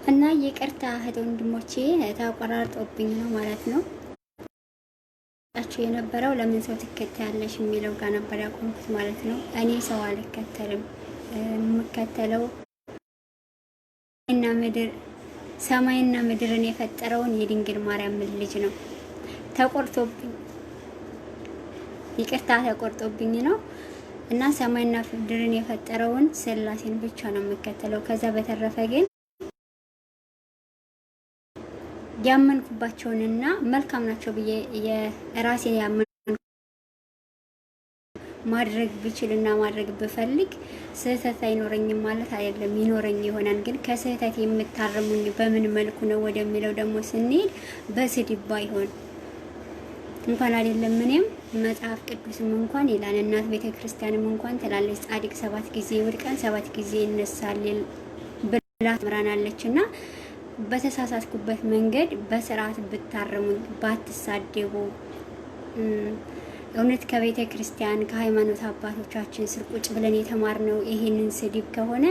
እና ይቅርታ እህት ወንድሞቼ ተቆራርጦብኝ ነው ማለት ነው። የነበረው ለምን ሰው ትከተያለሽ የሚለው ጋር ነበር ያቆምኩት ማለት ነው። እኔ ሰው አልከተልም። የምከተለው እና ምድር ሰማይና ምድርን የፈጠረውን የድንግል ማርያም ልጅ ነው። ተቆርጦብኝ ይቅርታ ተቆርጦብኝ ነው እና ሰማይና ምድርን የፈጠረውን ስላሴን ብቻ ነው የምከተለው። ከዛ በተረፈ ግን ያመንኩባቸውንና መልካም ናቸው ብዬ የራሴን ያመን ማድረግ ብችልና ማድረግ ብፈልግ ስህተት አይኖረኝም ማለት አይደለም፣ ይኖረኝ ይሆናል። ግን ከስህተት የምታረሙኝ በምን መልኩ ነው ወደሚለው ደግሞ ስንሄድ በስድብ ባይሆን እንኳን አይደለም እኔም መጽሐፍ ቅዱስም እንኳን ይላል፣ እናት ቤተክርስቲያንም እንኳን ትላለች ጻድቅ 7 ጊዜ ይወድቃል 7 ጊዜ ይነሳል ብላ ትምራናለችና በተሳሳትኩበት መንገድ በስርዓት ብታረሙኝ ባትሳደቡ እውነት ከቤተ ክርስቲያን ከሃይማኖት አባቶቻችን ስር ቁጭ ብለን የተማርነው ይሄንን ስድብ ከሆነ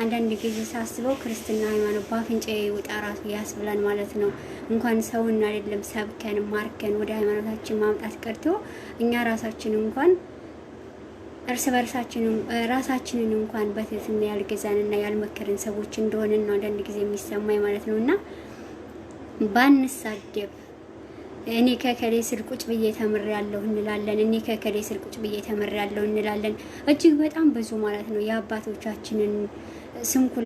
አንዳንድ ጊዜ ሳስበው ክርስትና ሃይማኖት ባፍንጫዬ ይውጣ ራሱ ያስብላን ማለት ነው። እንኳን ሰውን አይደለም ሰብከን ማርከን ወደ ሃይማኖታችን ማምጣት ቀርቶ እኛ ራሳችን እንኳን እርስ በርሳችን ራሳችንን እንኳን በትህትና ያልገዛንና ያልመከርን ሰዎች እንደሆነ ነው አንዳንድ ጊዜ የሚሰማኝ ማለት ነውና ባንሳደብ እኔ ከከሌ ስር ቁጭ ብዬ ተምሬያለሁ እንላለን። እኔ ከከሌ ስር ቁጭ ብዬ ተምሬያለሁ እንላለን። እጅግ በጣም ብዙ ማለት ነው የአባቶቻችንን ስንኩል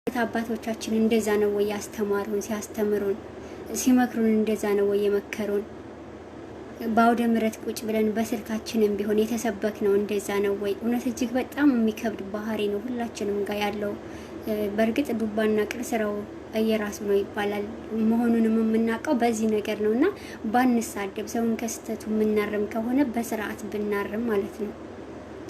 አባቶቻችን እንደዛ ነው ወይ ያስተማሩን? ሲያስተምሩን ሲመክሩን እንደዛ ነው ወይ የመከሩን? ባውደ ምረት ቁጭ ብለን በስልካችንም ቢሆን የተሰበክ ነው እንደዛ ነው ወይ? እውነት እጅግ በጣም የሚከብድ ባህሪ ነው ሁላችንም ጋር ያለው። በእርግጥ ዱባና ቅል ስራው እየራሱ ነው ይባላል። መሆኑንም የምናውቀው በዚህ ነገር ነውና ባንሳደብ፣ ሰውን ከስተቱ የምናርም ከሆነ በስርዓት ብናርም ማለት ነው።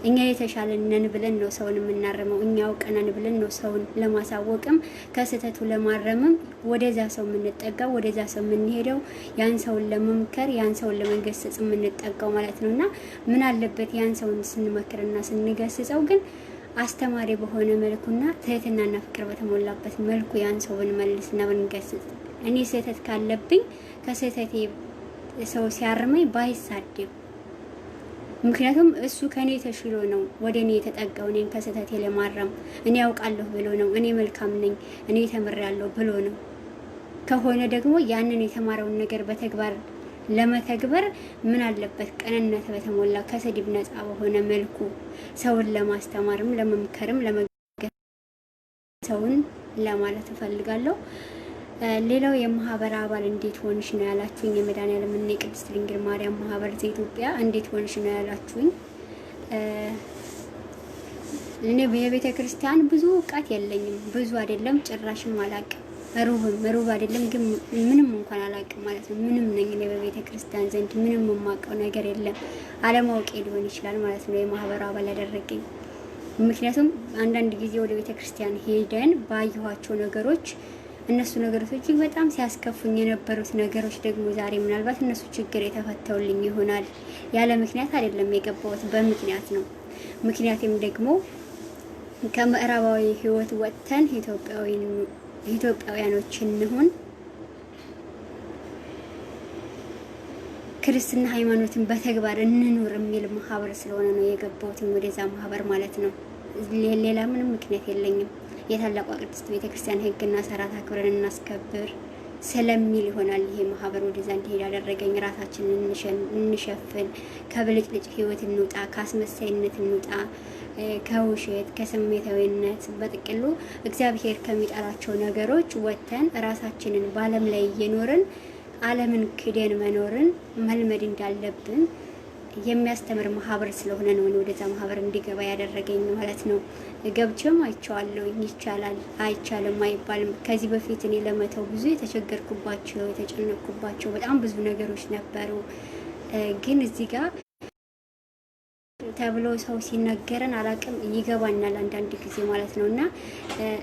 እኛ የተሻለ ነን ብለን ነው ሰውን የምናርመው። እኛ አውቀናን ብለን ነው ሰውን ለማሳወቅም ከስተቱ ለማረምም ወደዛ ሰው የምንጠጋው፣ ወደዛ ሰው የምንሄደው፣ ያን ሰውን ለመምከር ያን ሰውን ለመገሰጽ የምንጠጋው ማለት ነውና ምን አለበት ያን ሰውን ስንመክርና ስንገስጸው ግን አስተማሪ በሆነ መልኩና ትህትናና ፍቅር በተሞላበት መልኩ ያን ሰው ብንመልስና ብንገስጽ። እኔ ስህተት ካለብኝ ከስህተቴ ሰው ሲያርመኝ ባይሳደብ፣ ምክንያቱም እሱ ከኔ ተሽሎ ነው ወደ እኔ የተጠጋው እኔን ከስህተቴ ለማረም። እኔ ያውቃለሁ ብሎ ነው፣ እኔ መልካም ነኝ እኔ ተምሬያለሁ ብሎ ነው። ከሆነ ደግሞ ያንን የተማረውን ነገር በተግባር ለመተግበር ምን አለበት ቀንነት በተሞላ ከስድብ ነፃ በሆነ መልኩ ሰውን ለማስተማርም ለመምከርም ሰውን ለማለት እፈልጋለሁ። ሌላው የማህበር አባል እንዴት ሆንሽ ነው ያላችሁኝ። የመድኃኔዓለም እና የቅድስት ድንግል ማርያም ማህበር ዘኢትዮጵያ እንዴት ሆንሽ ነው ያላችሁኝ። እኔ በቤተ ክርስቲያን ብዙ እውቀት የለኝም፣ ብዙ አይደለም ጭራሽም አላውቅም። ሩብ አይደለም ግን ምንም እንኳን አላውቅም ማለት ነው። ምንም ነኝ እኔ በቤተ ክርስቲያን ዘንድ ምንም የማውቀው ነገር የለም። አለማወቄ ሊሆን ይችላል ማለት ነው የማህበሩ አባል ያደረገኝ። ምክንያቱም አንዳንድ ጊዜ ወደ ቤተ ክርስቲያን ሄደን ባየኋቸው ነገሮች እነሱ ነገሮች እጅግ በጣም ሲያስከፉኝ የነበሩት ነገሮች ደግሞ ዛሬ ምናልባት እነሱ ችግር የተፈተውልኝ ይሆናል። ያለ ምክንያት አይደለም የገባሁት፣ በምክንያት ነው። ምክንያቱም ደግሞ ከምዕራባዊ ህይወት ወጥተን ኢትዮጵያውያኖች እንሁን፣ ክርስትና ሃይማኖትን በተግባር እንኑር የሚል ማህበር ስለሆነ ነው የገባሁት ወደዛ ማህበር ማለት ነው። ሌላ ምንም ምክንያት የለኝም። የታላቋ ቅድስት ቤተክርስቲያን ህግና ስርዓት አክብረን እናስከብር ስለሚል ይሆናል ይሄ ማህበር ወደዛ እንዲሄድ ያደረገኝ። ራሳችንን እንሸፍን፣ ከብልጭልጭ ህይወት እንውጣ፣ ከአስመሳይነት እንውጣ፣ ከውሸት ከስሜታዊነት፣ በጥቅሉ እግዚአብሔር ከሚጠራቸው ነገሮች ወጥተን ራሳችንን በዓለም ላይ እየኖርን ዓለምን ክደን መኖርን መልመድ እንዳለብን የሚያስተምር ማህበር ስለሆነ ነው ወደዛ ማህበር እንዲገባ ያደረገኝ ማለት ነው። ገብቼም አይቼዋለሁ። ይቻላል አይቻልም አይባልም። ከዚህ በፊት እኔ ለመተው ብዙ የተቸገርኩባቸው የተጨነቅኩባቸው በጣም ብዙ ነገሮች ነበሩ። ግን እዚህ ጋር ተብሎ ሰው ሲነገረን አላቅም ይገባናል አንዳንድ ጊዜ ማለት ነውና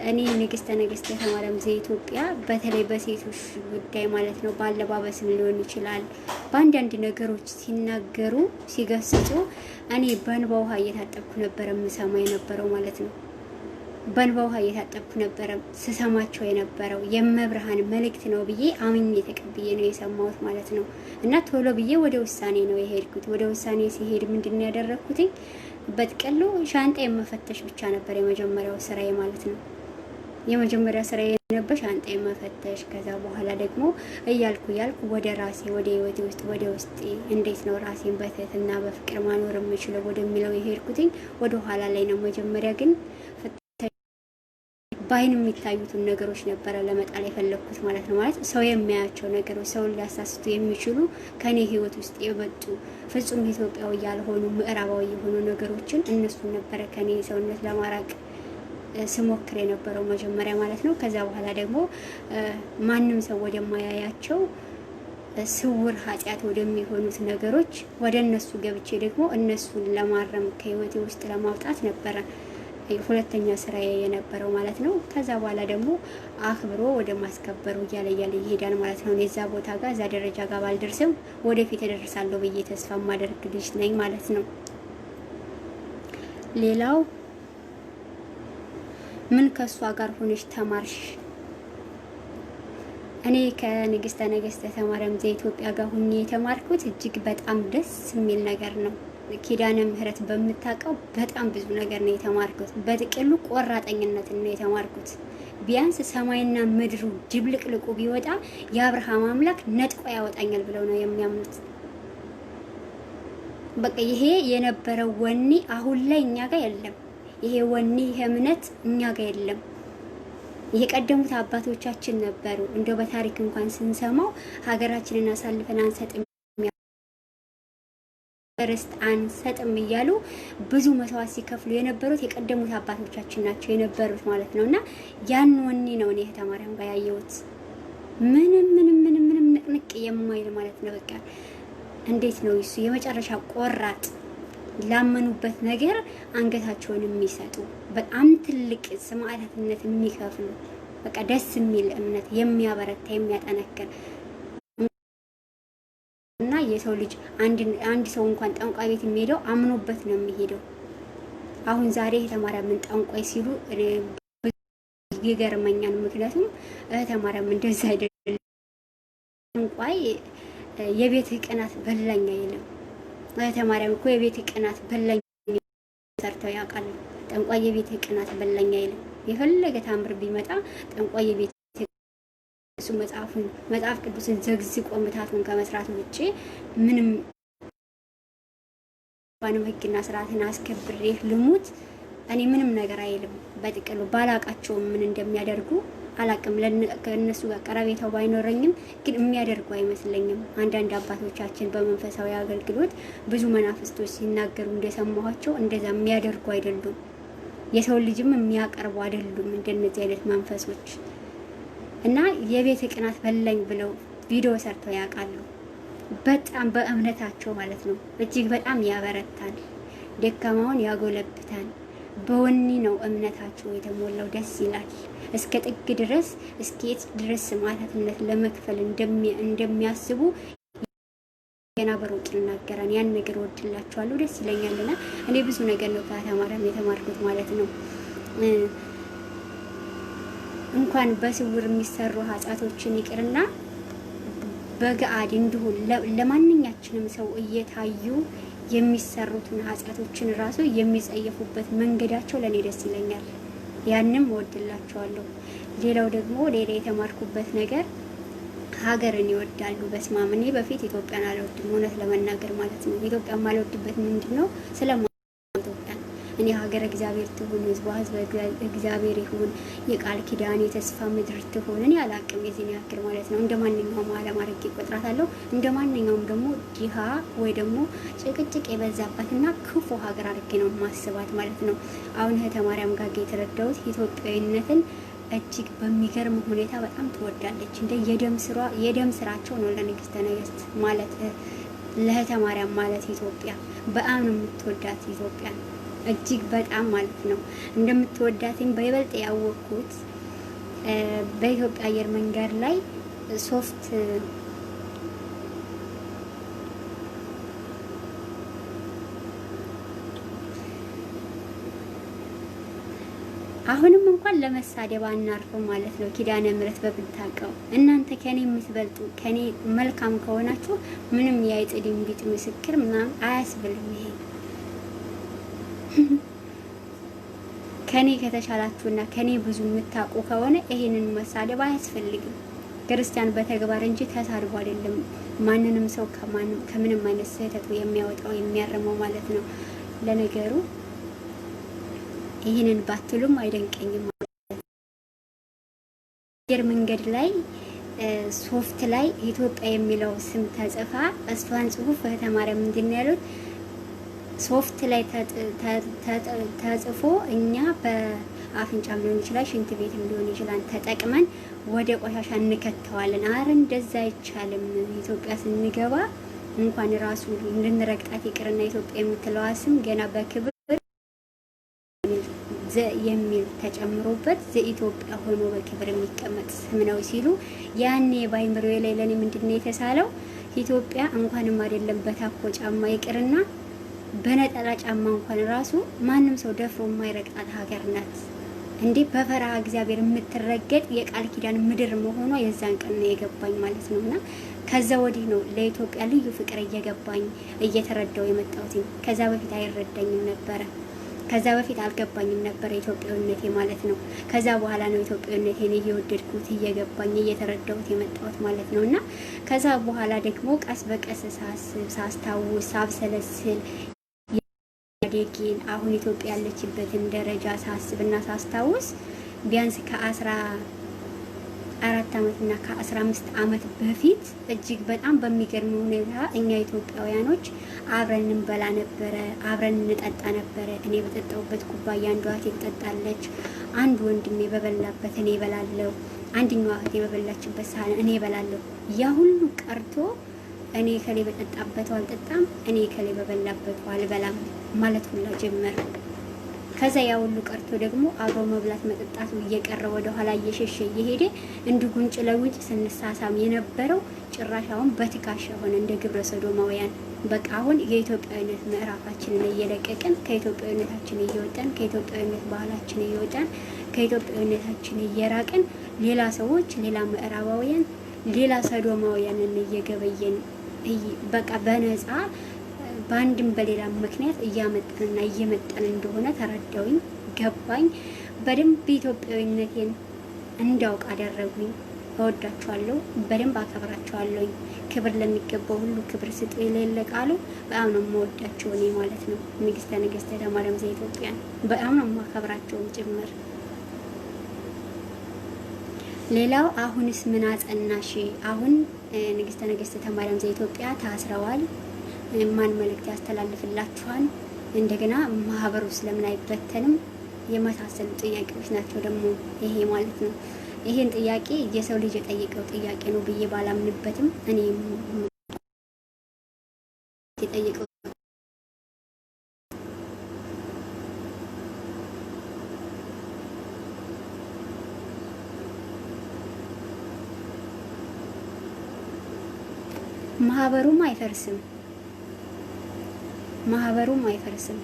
እኔ ንግስተ ነገስት ማርያም ዘኢትዮጵያ በተለይ በሴቶች ጉዳይ ማለት ነው ባለባበስም ሊሆን ይችላል በአንዳንድ ነገሮች ሲናገሩ ሲገስጹ እኔ በእንባ ውሃ እየታጠብኩ ነበር የምሰማ የነበረው ማለት ነው። በእንባ ውሃ እየታጠብኩ ነበረ ስሰማቸው የነበረው የመብርሃን መልእክት ነው ብዬ አምኜ ተቀብዬ ነው የሰማሁት ማለት ነው። እና ቶሎ ብዬ ወደ ውሳኔ ነው የሄድኩት። ወደ ውሳኔ ሲሄድ ምንድን ነው ያደረኩትኝ? በጥቅሉ ሻንጣ የመፈተሽ ብቻ ነበር የመጀመሪያው ስራዬ ማለት ነው። የመጀመሪያ ስራዬ ነበር ሻንጣ የመፈተሽ። ከዛ በኋላ ደግሞ እያልኩ ወደ ራሴ ወደ ህይወቴ ውስጥ ወደ ውስጤ እንዴት ነው ራሴን በትህትና በፍቅር ማኖር የምችለው ወደሚለው የሄድኩትኝ ወደ ኋላ ላይ ነው። መጀመሪያ ግን በአይን የሚታዩትን ነገሮች ነበረ ለመጣል የፈለኩት ማለት ነው። ማለት ሰው የሚያያቸው ነገሮች ሰውን ሊያሳስቱ የሚችሉ ከኔ ህይወት ውስጥ የመጡ ፍጹም ኢትዮጵያዊ ያልሆኑ ምዕራባዊ የሆኑ ነገሮችን እነሱን ነበረ ከኔ ሰውነት ለማራቅ ስሞክር የነበረው መጀመሪያ ማለት ነው። ከዛ በኋላ ደግሞ ማንም ሰው ወደማያያቸው ስውር ኃጢአት ወደሚሆኑት ነገሮች ወደ እነሱ ገብቼ ደግሞ እነሱን ለማረም ከህይወቴ ውስጥ ለማውጣት ነበረ ሁለተኛ ስራዬ የነበረው ማለት ነው። ከዛ በኋላ ደግሞ አክብሮ ወደ ማስከበሩ እያለ ይሄዳል ማለት ነው። እዛ ቦታ ጋር እዛ ደረጃ ጋር ባልደርስም ወደፊት እደርሳለሁ ብዬ ተስፋ ማደርግ ልጅ ነኝ ማለት ነው። ሌላው ምን ከሷ ጋር ሆነሽ ተማርሽ? እኔ ከንግስተ ነገስት ማርያም ዘኢትዮጵያ ጋር ሆኜ የተማርኩት እጅግ በጣም ደስ የሚል ነገር ነው። ኪዳነ ምህረት በምታውቀው በጣም ብዙ ነገር ነው የተማርኩት። በጥቅሉ ቆራጠኝነት ነው የተማርኩት። ቢያንስ ሰማይና ምድሩ ድብልቅልቁ ቢወጣ የአብርሃም አምላክ ነጥቆ ያወጣኛል ብለው ነው የሚያምኑት። በቃ ይሄ የነበረው ወኔ አሁን ላይ እኛ ጋር የለም። ይሄ ወኔ ይሄ እምነት እኛ ጋር የለም። የቀደሙት አባቶቻችን ነበሩ። እንደው በታሪክ እንኳን ስንሰማው ሀገራችንን አሳልፈን አንሰጥም ርስት አንሰጥም እያሉ ብዙ መስዋዕት ሲከፍሉ የነበሩት የቀደሙት አባቶቻችን ናቸው የነበሩት ማለት ነውና ያን ወኔ ነው እኔ ተማሪያም ጋር ያየሁት። ምንም ንቅንቅ የማይል ማለት ነው። በቃ እንዴት ነው እሱ የመጨረሻ ቆራጥ ላመኑበት ነገር አንገታቸውን የሚሰጡ በጣም ትልቅ ሰማዕታትነት የሚከፍሉ በቃ ደስ የሚል እምነት የሚያበረታ የሚያጠነክር እና የሰው ልጅ አንድ ሰው እንኳን ጠንቋይ ቤት የሚሄደው አምኖበት ነው የሚሄደው። አሁን ዛሬ የተማሪያምን ጠንቋይ ሲሉ ይገርመኛል። ምክንያቱም ተማሪያም እንደዛ አይደለም። ጠንቋይ የቤት ቅናት በላኝ አይልም። ተማሪያም እኮ የቤት ቅናት በላኝ ሰርተው ያውቃሉ። ጠንቋይ የቤት ቅናት በላኝ አይልም። የፈለገ ታምር ቢመጣ ጠንቋይ የቤት እሱ መጽሐፍ ቅዱስን ዘግዝቆ ምታቱን ከመስራት ውጪ ምንም ባንም ህግና ስርዓትን አስከብሬ ልሙት እኔ ምንም ነገር አይልም። በጥቅሉ ባላቃቸው ምን እንደሚያደርጉ አላቅም። ለነሱ ጋር ቀረቤታው ባይኖረኝም ግን የሚያደርጉ አይመስለኝም። አንዳንድ አባቶቻችን በመንፈሳዊ አገልግሎት ብዙ መናፍስቶች ሲናገሩ እንደሰማኋቸው እንደዛ የሚያደርጉ አይደሉም። የሰው ልጅም የሚያቀርቡ አይደሉም እንደነዚህ አይነት መንፈሶች እና የቤት ቅናት በላኝ ብለው ቪዲዮ ሰርተው ያውቃሉ። በጣም በእምነታቸው ማለት ነው። እጅግ በጣም ያበረታል፣ ደካማውን ያጎለብታል። በወኒ ነው እምነታቸው የተሞላው። ደስ ይላል። እስከ ጥግ ድረስ እስከ የት ድረስ ሰማዕታትነት ለመክፈል እንደሚያስቡ ገና በሩቅ ይናገራል። ያን ነገር ወድላቸዋለሁ፣ ደስ ይለኛልና እኔ ብዙ ነገር ነው ከተማሪያም የተማርኩት ማለት ነው። እንኳን በስውር የሚሰሩ ኃጢአቶችን ይቅርና በገአድ እንዲሁ ለማንኛችንም ሰው እየታዩ የሚሰሩትን ኃጢአቶችን ራሱ የሚጸየፉበት መንገዳቸው ለኔ ደስ ይለኛል። ያንም ወድላቸዋለሁ። ሌላው ደግሞ ሌላ የተማርኩበት ነገር ሀገርን ይወዳሉ። በስማም እኔ በፊት ኢትዮጵያን አልወድም፣ እውነት ለመናገር ማለት ነው። ኢትዮጵያን ማልወድበት ምንድነው? እኔ ሀገር እግዚአብሔር ትሁን፣ ህዝቧ እግዚአብሔር ይሁን፣ የቃል ኪዳን የተስፋ ምድር ትሁን። እኔ አላቅም የዚህን ያክል ማለት ነው። እንደማንኛውም ዓለም አድርጌ እቆጥራታለሁ። እንደማንኛውም ደግሞ ዲሃ ወይ ደግሞ ጭቅጭቅ የበዛባትና ክፉ ሀገር አድርጌ ነው ማስባት ማለት ነው። አሁን እህተ ማርያም ጋር የተረዳሁት ኢትዮጵያዊነትን እጅግ በሚገርም ሁኔታ በጣም ትወዳለች። እንደ የደም ስራቸው ነው ለንግስተ ነገስት ማለት ለእህተ ማርያም ማለት ኢትዮጵያ በጣም ነው የምትወዳት ኢትዮጵያ እጅግ በጣም ማለት ነው። እንደምትወዳትም በይበልጥ ያወቅኩት በኢትዮጵያ አየር መንገድ ላይ ሶፍት አሁንም እንኳን ለመሳደብ አናርፍም ማለት ነው። ኪዳነ ምሕረት በብታቀው እናንተ ከኔ የምትበልጡ ከኔ መልካም ከሆናችሁ ምንም የአይጥ ድንቢጥ ምስክር ምናምን አያስብልም። ይሄ ከኔ ከተሻላችሁና ከኔ ብዙ የምታውቁ ከሆነ ይሄንን መሳደብ አያስፈልግም። ክርስቲያን በተግባር እንጂ ተሳድቦ አይደለም ማንንም ሰው ከምንም አይነት ስህተቱ የሚያወጣው የሚያርመው ማለት ነው። ለነገሩ ይህንን ባትሉም አይደንቀኝም። አየር መንገድ ላይ ሶፍት ላይ ኢትዮጵያ የሚለው ስም ተጽፋ እሷን ጽሁፍ እህተ ማርያም ምንድን ነው ያሉት? ሶፍት ላይ ተጽፎ እኛ በአፍንጫም ሊሆን ይችላል ሽንት ቤትም ሊሆን ይችላል ተጠቅመን ወደ ቆሻሻ እንከተዋለን። አረ እንደዛ አይቻልም። ኢትዮጵያ ስንገባ እንኳን ራሱ እንድንረግጣት ይቅርና ኢትዮጵያ የምትለዋ ስም ገና በክብር የሚል ተጨምሮበት ዘኢትዮጵያ ሆኖ በክብር የሚቀመጥ ስም ነው ሲሉ ያኔ ባይምሮ ላይ ለኔ ምንድነው የተሳለው? ኢትዮጵያ እንኳንም አይደለም በታኮ ጫማ ይቅርና በነጠላ ጫማ እንኳን ራሱ ማንም ሰው ደፍሮ የማይረግጣት ሀገር ናት። እንዴ በፈረሃ እግዚአብሔር የምትረገጥ የቃል ኪዳን ምድር መሆኗ የዛን ቀን ነው የገባኝ ማለት ነውና ከዛ ወዲህ ነው ለኢትዮጵያ ልዩ ፍቅር እየገባኝ እየተረዳው የመጣሁት። ከዛ በፊት አይረዳኝም ነበረ። ከዛ በፊት አልገባኝም ነበር ኢትዮጵያዊነቴ ማለት ነው። ከዛ በኋላ ነው ኢትዮጵያዊነቴን እየወደድኩት እየገባኝ እየተረዳሁት የመጣሁት ማለት ነውና ከዛ በኋላ ደግሞ ቀስ በቀስ ሳስታውስ ሳብሰለስል ያደግን አሁን ኢትዮጵያ ያለችበትን ደረጃ ሳስብና ሳስታውስ ቢያንስ ከ14 ዓመትና ከ15 ዓመት በፊት እጅግ በጣም በሚገርም ሁኔታ እኛ ኢትዮጵያውያኖች አብረን እንበላ ነበረ፣ አብረን እንጠጣ ነበረ። እኔ በጠጣሁበት ኩባያ አንዷ እህቴ ትጠጣለች፣ አንድ ወንድሜ በበላበት እኔ እበላለሁ፣ አንደኛዋ እህቴ በበላችበት ሳህን እኔ እበላለሁ። ያ ሁሉ ቀርቶ እኔ ከሌ በጠጣበት አልጠጣም፣ እኔ ከሌ በበላበት አልበላም ማለት ሁላ ጀመረ። ከዛ ያ ሁሉ ቀርቶ ደግሞ አብሮ መብላት መጠጣቱ እየቀረ ወደ ኋላ እየሸሸ እየሄደ እንዲ ጉንጭ ለጉንጭ ስንሳሳም የነበረው ጭራሽ አሁን በትካሻ ሆነ እንደ ግብረ ሰዶማውያን። በቃ አሁን የኢትዮጵያዊነት ምዕራፋችንን እየለቀቅን ከኢትዮጵያዊነታችን እየወጣን ከኢትዮጵያዊነት ባህላችን እየወጣን ከኢትዮጵያዊነታችን እየራቅን ሌላ ሰዎች ሌላ ምዕራባውያን ሌላ ሰዶማውያንን እየገበየን በቃ በነፃ በአንድም በሌላ ምክንያት እያመጣንና እየመጣን እንደሆነ ተረዳውኝ፣ ገባኝ። በደንብ ኢትዮጵያዊነቴን እንዳውቅ አደረጉኝ። እወዳቸዋለሁ፣ በደንብ አከብራቸዋለሁ። ክብር ለሚገባው ሁሉ ክብር ስጡ የሌለ ቃሉ በጣም ነው የምወዳቸው እኔ ማለት ነው። ንግስተ ነገስት ማርያም ዘኢትዮጵያን በጣም ነው የማከብራቸውም ጭምር። ሌላው አሁንስ ምን አጸናሽ? አሁን ንግስተ ነገስት ማርያም ዘኢትዮጵያ ታስረዋል። ማን መልእክት ያስተላልፍላችኋል? እንደገና ማህበሩ ስለምን አይበተንም? የመሳሰሉ ጥያቄዎች ናቸው ደግሞ ይሄ ማለት ነው። ይሄን ጥያቄ የሰው ልጅ የጠየቀው ጥያቄ ነው ብዬ ባላምንበትም እኔ የጠየቀው ማህበሩም አይፈርስም።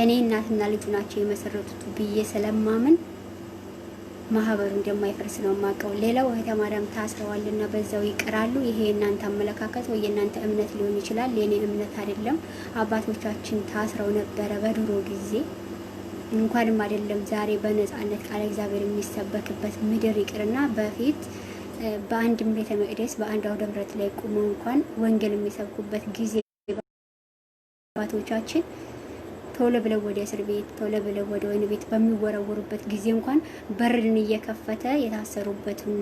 እኔ እናትና ልጁ ናቸው የመሰረቱት ብዬ ስለማምን ማህበሩ እንደማይፈርስ ነው የማውቀው። ሌላው እህተ ማርያም ታስረዋልና በዛው ይቀራሉ። ይሄ የእናንተ አመለካከት ወይ የእናንተ እምነት ሊሆን ይችላል። የኔ እምነት አይደለም። አባቶቻችን ታስረው ነበረ በድሮ ጊዜ። እንኳንም አይደለም ዛሬ በነጻነት ቃለ እግዚአብሔር የሚሰበክበት ምድር ይቅርና በፊት በአንድ ቤተ መቅደስ በአንድ አውደ ምሕረት ላይ ቆመው እንኳን ወንጌል የሚሰብኩበት ጊዜ አባቶቻችን ቶሎ ብለው ወደ እስር ቤት ቶሎ ብለው ወደ ወህኒ ቤት በሚወረወሩበት ጊዜ እንኳን በርን እየከፈተ የታሰሩበትን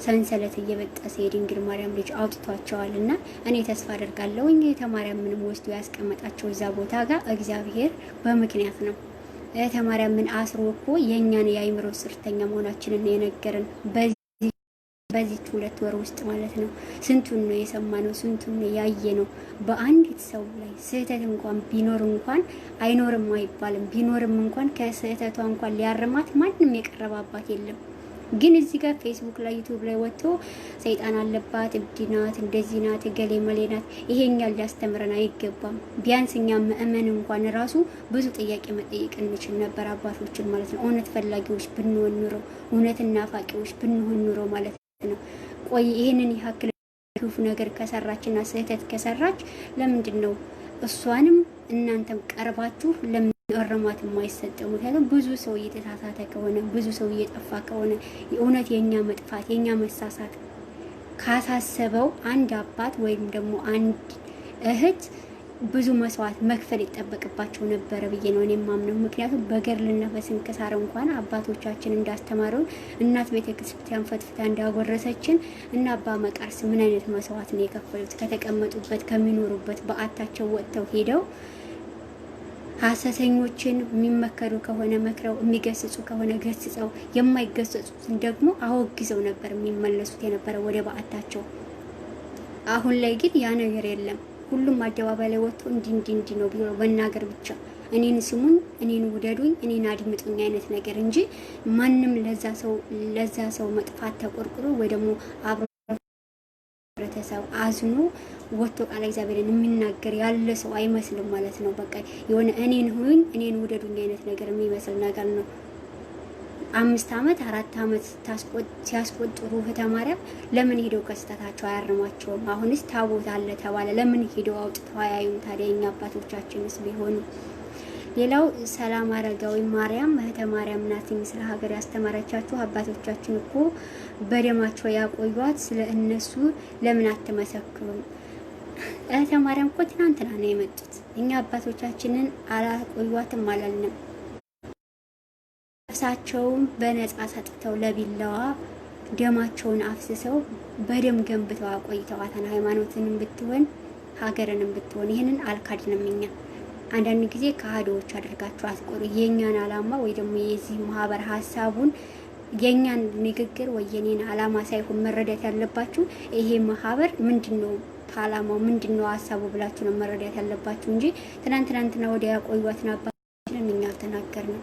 ሰንሰለት እየበጠሰ የድንግል ማርያም ልጅ አውጥቷቸዋልና እኔ ተስፋ አደርጋለሁ እህተ ማርያም ምንም ወስዶ ያስቀመጣቸው እዛ ቦታ ጋር እግዚአብሔር በምክንያት ነው። እህተ ማርያም ምን አስሮ እኮ የኛን የአይምሮ ስርተኛ መሆናችንን የነገረን በዚህ 2 ወር ውስጥ ማለት ነው። ስንቱን ነው የሰማነው፣ ስንቱን ነው ያየነው። በአንዲት ሰው ላይ ስህተት እንኳን ቢኖር እንኳን አይኖርም አይባልም። ቢኖርም እንኳን ከስህተቷ እንኳን ሊያርማት ማንም የቀረባባት የለም። ግን እዚህ ጋር ፌስቡክ ላይ ዩቲዩብ ላይ ወጥቶ ሰይጣን አለባት፣ እብድ ናት፣ እንደዚህ ናት፣ ገሌ መሌ ናት፣ ይሄኛል ሊያስተምረን አይገባም። ቢያንስ እኛ ምእመን እንኳን ራሱ ብዙ ጥያቄ መጠየቅ እንችል ነበር፣ አባቶችን ማለት ነው። እውነት ፈላጊዎች ብንሆን ኑሮ፣ እውነት ናፋቂዎች ብንሆን ኑሮ ማለት ነው። ቆይ ይሄንን ያክል ክፉ ነገር ከሰራችና ስህተት ከሰራች ለምንድን ነው እሷንም እናንተም ቀርባችሁ እርማት የማይሰጠው? ምክንያቱም ብዙ ሰው እየተሳሳተ ከሆነ ብዙ ሰው እየጠፋ ከሆነ የእውነት የኛ መጥፋት የኛ መሳሳት ካሳሰበው አንድ አባት ወይም ደግሞ አንድ እህት ብዙ መስዋዕት መክፈል ይጠበቅባቸው ነበረ ብዬ ነው እኔ የማምነው። ምክንያቱም በገድልና በስንክሳር እንኳን አባቶቻችን እንዳስተማሩን እናት ቤተክርስቲያን ፈትፍታ እንዳጎረሰችን እና አባ መቃርስ ምን አይነት መስዋዕት ነው የከፈሉት? ከተቀመጡበት ከሚኖሩበት በአታቸው ወጥተው ሄደው ሐሰተኞችን የሚመከሩ ከሆነ መክረው የሚገስጹ ከሆነ ገስጸው የማይገስጹትን ደግሞ አወግዘው ነበር የሚመለሱት የነበረ ወደ በዓታቸው። አሁን ላይ ግን ያ ነገር የለም። ሁሉም አደባባይ ላይ ወጥቶ እንዲ ነው ብሎ መናገር ብቻ፣ እኔን ስሙኝ፣ እኔን ውደዱኝ፣ እኔን አድምጡኝ አይነት ነገር እንጂ ማንም ለዛ ሰው መጥፋት ተቆርቁሮ ወይ ደግሞ አብሮ ህብረተሰብ አዝኖ ወጥቶ ቃል እግዚአብሔርን የሚናገር ያለ ሰው አይመስልም ማለት ነው። በቃ የሆነ እኔን ሁኝ እኔን ውደዱኝ አይነት ነገር የሚመስል ነገር ነው። 5 ዓመት 4 ዓመት ሲያስቆጥሩ እህተ ማርያም ለምን ሄደው ከስተታቸው አያርማቸውም? አሁንስ ታቦት አለ ተባለ፣ ለምን ሄደው አውጥተው አያዩም? ታዲያ የኛ አባቶቻችንስ ቢሆኑ። ሌላው ሰላም አረጋዊ ማርያም እህተ ማርያም ናት ስለ ሀገር ያስተማረቻችሁ። አባቶቻችን እኮ በደማቸው ያቆዩት፣ ስለ እነሱ ለምን አትመሰክሩም? እህተ ማርያም እኮ ትናንትና ነው የመጡት። እኛ አባቶቻችንን አላቆዩትም አላልንም። ነፍሳቸውን በነጻ ሰጥተው ለቢላዋ ደማቸውን አፍስሰው በደም ገንብተው አቆይተዋታን። ሃይማኖትንም ብትሆን ሀገርንም ብትሆን ይህንን አልካድንም እኛ። አንዳንድ ጊዜ ከሃዲዎች አድርጋችሁ አትቆሩ። የኛን አላማ ወይ ደግሞ የዚህ ማህበር ሀሳቡን የኛን ንግግር ወይ የኔን አላማ ሳይሆን መረዳት ያለባችሁ ይሄ ማህበር ምንድነው አላማው ምንድነው ሀሳቡ ብላችሁ ነው መረዳት ያለባችሁ እንጂ ትናንትና ወዲያ ያቆዩዋትን አባቶችን እኛ አልተናገርንም።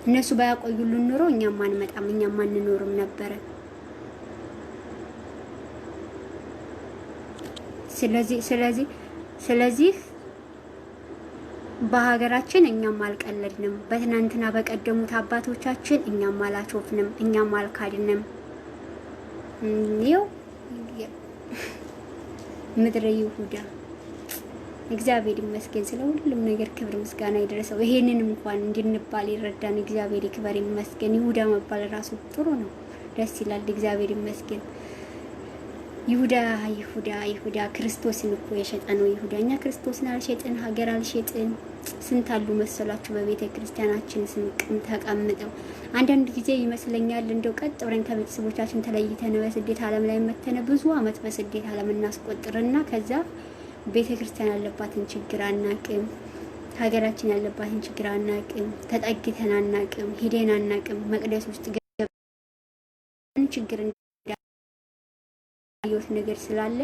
እነሱ ባያቆዩልን ኑሮ እኛም አንመጣም፣ እኛም አንኖርም ነበረ። ስለዚህ በሀገራችን እኛም አልቀለድንም። በትናንትና በቀደሙት አባቶቻችን እኛም አላቾፍንም፣ እኛም አልካድንም። ይኸው ምድረ ይሁዳ እግዚአብሔር ይመስገን። ስለ ሁሉም ነገር ክብር ምስጋና ይድረሰው። ይሄንን እንኳን እንድንባል ይረዳን እግዚአብሔር ይክበር ይመስገን። ይሁዳ መባል ራሱ ጥሩ ነው፣ ደስ ይላል። እግዚአብሔር ይመስገን። ይሁዳ ክርስቶስን እኮ የሸጠ ነው ይሁዳ። እኛ ክርስቶስን አልሸጥን፣ ሀገር አልሸጥን። ስንት አሉ መሰላችሁ በቤተ ክርስቲያናችን ስንቅም ተቀምጠው። አንዳንድ ጊዜ ይመስለኛል እንደው ቀጥ ብለን ከቤተሰቦቻችን ተለይተን በስደት ዓለም ላይ መተነ ብዙ አመት በስደት ዓለም እናስቆጥርና ከዛ ቤተ ክርስቲያን ያለባትን ችግር አናቅም፣ ሀገራችን ያለባትን ችግር አናቅም፣ ተጠግተን አናቅም፣ ሂደን አናቅም። መቅደስ ውስጥ ገብተን ችግር እንዳየሁት ነገር ስላለ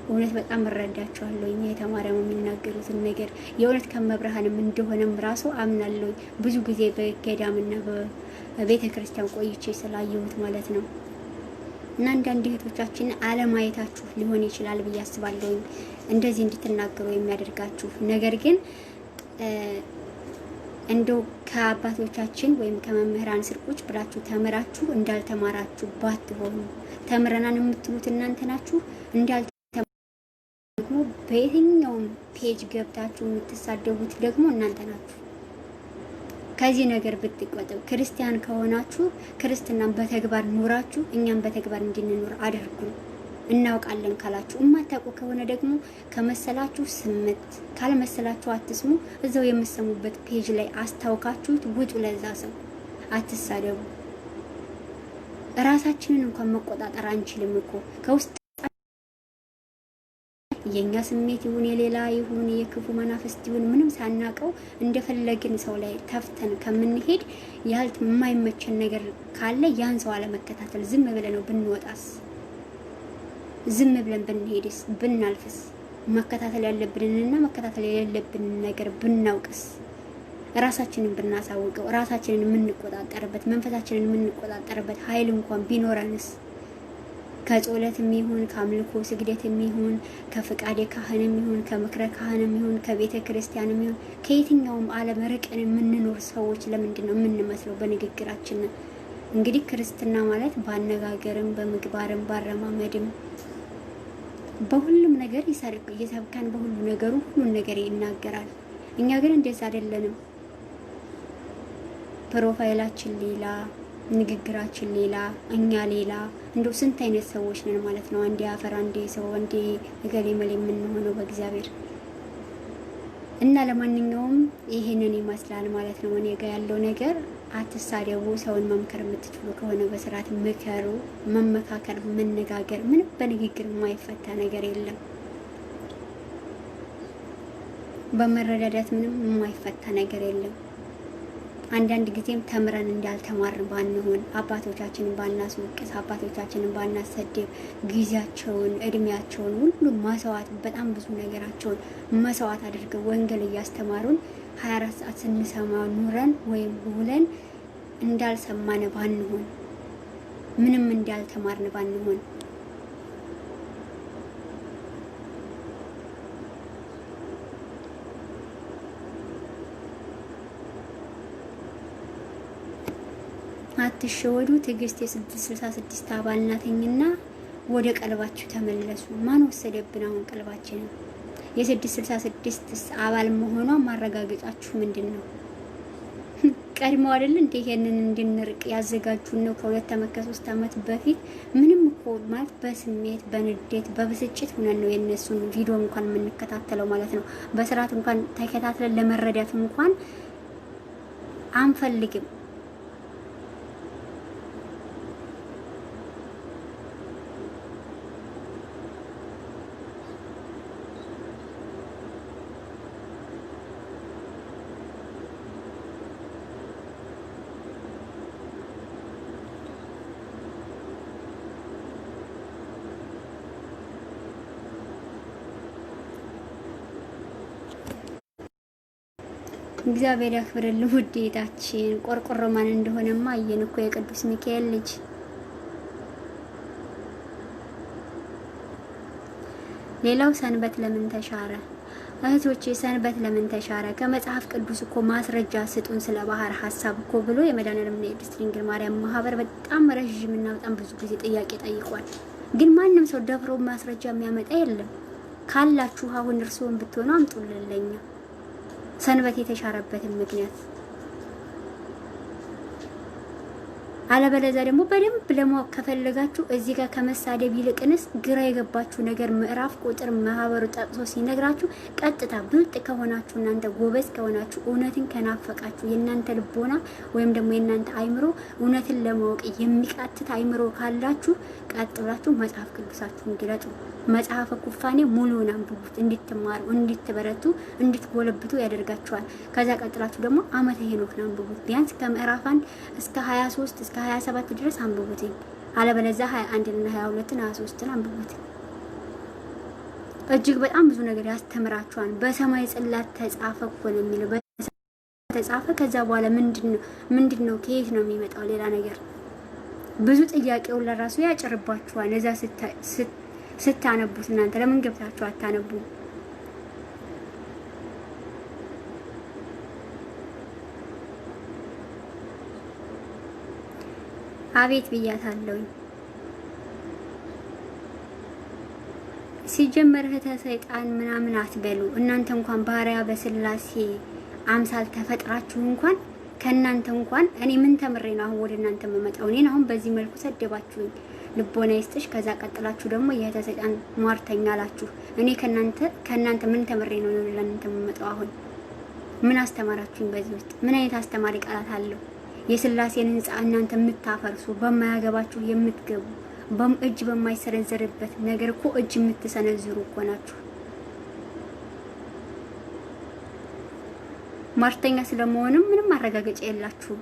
እውነት በጣም እረዳቸዋለሁ። የተማሪያሙ የሚናገሩትን ነገር የእውነት ከመብርሃንም እንደሆነም ራሱ አምናለሁ። ብዙ ጊዜ በገዳምና በቤተ ክርስቲያን ቆይቼ ስላየሁት ማለት ነው። እና አንዳንድ እህቶቻችን አለማየታችሁ ሊሆን ይችላል ብዬ አስባለሁ እንደዚህ እንድትናገሩ የሚያደርጋችሁ ነገር። ግን እንደው ከአባቶቻችን ወይም ከመምህራን ስር ቁጭ ብላችሁ ተምራችሁ እንዳልተማራችሁ ባትሆኑ፣ ተምረናን የምትሉት እናንተ ናችሁ። እንዳልተማራችሁ ደግሞ በየትኛውም ፔጅ ገብታችሁ የምትሳደቡት ደግሞ እናንተ ናችሁ። ከዚህ ነገር ብትቆጠቡ። ክርስቲያን ከሆናችሁ ክርስትናን በተግባር ኑራችሁ እኛም በተግባር እንድንኖር አድርጉ። እናውቃለን ካላችሁ፣ እማታውቁ ከሆነ ደግሞ ከመሰላችሁ ስምት፣ ካልመሰላችሁ አትስሙ። እዛው የምትሰሙበት ፔጅ ላይ አስታውካችሁት ውጡ። ለዛ ሰው አትሳደቡ። ራሳችንን እንኳን መቆጣጠር አንችልም እኮ ከውስጥ የኛ ስሜት ይሁን የሌላ ይሁን የክፉ መናፍስት ይሁን ምንም ሳናቀው እንደፈለግን ሰው ላይ ተፍተን ከምንሄድ ያልት የማይመቸን ነገር ካለ ያን ሰው አለመከታተል፣ ዝም ብለን ነው ብንወጣስ፣ ዝም ብለን ብንሄድስ፣ ብናልፍስ፣ መከታተል ያለብንና መከታተል የሌለብንን ነገር ብናውቅስ፣ ራሳችንን ብናሳውቀው ራሳችንን የምንቆጣጠርበት መንፈሳችንን የምንቆጣጠርበት ኃይል እንኳን ቢኖረንስ ከጾለትም ይሁን ከአምልኮ ስግደትም ይሁን ከፍቃደ ካህንም ይሁን ከምክረ ካህንም ይሁን ከቤተ ክርስቲያንም ይሁን ከየትኛውም ዓለም ርቀን የምንኖር ሰዎች ለምንድን ነው የምንመስለው በንግግራችን? እንግዲህ ክርስትና ማለት ባነጋገርም በምግባርም ባረማመድም በሁሉም ነገር ይሰብካን፣ በሁሉ ነገሩ ሁሉን ነገር ይናገራል። እኛ ግን እንደዛ አይደለንም። ፕሮፋይላችን ሌላ፣ ንግግራችን ሌላ፣ እኛ ሌላ። እንደው ስንት አይነት ሰዎች ነን ማለት ነው። አንዴ አፈር፣ አንዴ ሰው፣ አንዴ እገሌ መሌ የምንሆነው በእግዚአብሔር እና ለማንኛውም ይሄንን ይመስላል ማለት ነው። እኔ ጋር ያለው ነገር አትሳደቡ። ሰውን መምከር የምትችሉ ከሆነ በስርዓት ምከሩ። መመካከር፣ መነጋገር፣ ምንም በንግግር የማይፈታ ነገር የለም። በመረዳዳት ምንም የማይፈታ ነገር የለም። አንዳንድ ጊዜም ተምረን እንዳልተማርን ባንሆን፣ አባቶቻችንን ባናስወቅስ፣ አባቶቻችንን ባናሰድብ፣ ጊዜያቸውን እድሜያቸውን ሁሉም መስዋዕት፣ በጣም ብዙ ነገራቸውን መስዋዕት አድርገው ወንጌል እያስተማሩን 24 ሰዓት ስንሰማ ኑረን ወይም ውለን እንዳልሰማን ባንሆን፣ ምንም እንዳልተማርን ባንሆን አትሸወዱ። ትዕግስት የ666 አባል ናትኝና ወደ ቀልባችሁ ተመለሱ። ማን ወሰደብን አሁን ቀልባችንን? የ666 አባል መሆኗ ማረጋገጫችሁ ምንድን ነው? ቀድሞ አይደል እንደ ይሄንን እንድንርቅ ያዘጋጁን ነው። ከ2 ዓመት ከ3 ዓመት በፊት ምንም እኮ ማለት በስሜት በንዴት በብስጭት ሆነን ነው የነሱን ቪዲዮ እንኳን የምንከታተለው ማለት ነው። በስርዓት እንኳን ተከታትለን ለመረዳት እንኳን አንፈልግም። እግዚአብሔር ያክብርልን ውዴታችን። ቆርቆሮ ማን እንደሆነማ አየን እኮ የቅዱስ ሚካኤል ልጅ። ሌላው ሰንበት ለምን ተሻረ? እህቶቼ ሰንበት ለምን ተሻረ? ከመጽሐፍ ቅዱስ እኮ ማስረጃ ስጡን ስለ ባህር ሐሳብ እኮ ብሎ የመድኃኔዓለም ቅድስት ድንግል ማርያም ማህበር በጣም ረዥም እና በጣም ብዙ ጊዜ ጥያቄ ጠይቋል። ግን ማንም ሰው ደፍሮ ማስረጃ የሚያመጣ የለም። ካላችሁ አሁን እርስዎን ብትሆኑ አምጡልልኝ ሰንበት የተሻረበትን ምክንያት። አለበለዚያ ደግሞ በደንብ ለማወቅ ከፈለጋችሁ እዚህ ጋር ከመሳደብ ይልቅንስ ግራ የገባችሁ ነገር ምዕራፍ ቁጥር ማህበሩ ጠቅሶ ሲነግራችሁ ቀጥታ ብልጥ ከሆናችሁ እናንተ ጎበዝ ከሆናችሁ እውነትን ከናፈቃችሁ የእናንተ ልቦና ወይም ደግሞ የእናንተ አይምሮ እውነትን ለማወቅ የሚቃትት አይምሮ ካላችሁ ቀጥ ብላችሁ መጽሐፍ ቅዱሳችሁን ግለጡ። መጽሐፈ ኩፋኔ ሙሉውን አንብቡት። እንድትማሩ፣ እንድትበረቱ፣ እንድትጎለብቱ ያደርጋችኋል። ከዛ ቀጥላችሁ ደግሞ ዓመተ ሄኖክን አንብቡት። ቢያንስ ከምዕራፍ 1 እስከ 23 እስከ 27 ድረስ አንብቡት። አለበለዚያ 21 እና 22 23 አንብቡት። እጅግ በጣም ብዙ ነገር ያስተምራችኋል። በሰማይ ጽላት ተጻፈ እኮ ነው የሚለው። ተጻፈ ከዛ በኋላ ምንድነው ከየት ነው የሚመጣው ሌላ ነገር? ብዙ ጥያቄውን ለራሱ ያጭርባችኋል። እዛ ስታነቡት እናንተ ለምን ገብታችሁ አታነቡ? አቤት ብያታለሁ። ሲጀመር እህተ ሰይጣን ምናምን አትበሉ እናንተ። እንኳን ባሪያ በስላሴ አምሳል ተፈጥራችሁ እንኳን ከእናንተ እንኳን እኔ ምን ተምሬ ነው አሁን ወደ እናንተ የምመጣው? እኔን አሁን በዚህ መልኩ ሰደባችሁኝ። ልቦና ይስጥሽ። ከዛ ቀጥላችሁ ደግሞ የእህተ ሰይጣን ሟርተኛ አላችሁ። እኔ ከእናንተ ምን ተምሬ ነው ለእናንተ የምመጣው? አሁን ምን አስተማራችሁኝ? በዚህ ውስጥ ምን አይነት አስተማሪ ቃላት አለው? የስላሴን ህንጻ እናንተ የምታፈርሱ በማያገባችሁ የምትገቡ እጅ በማይሰነዘርበት ነገር እኮ እጅ የምትሰነዝሩ እኮ ናችሁ። ሟርተኛ ስለመሆንም ምንም ማረጋገጫ የላችሁም።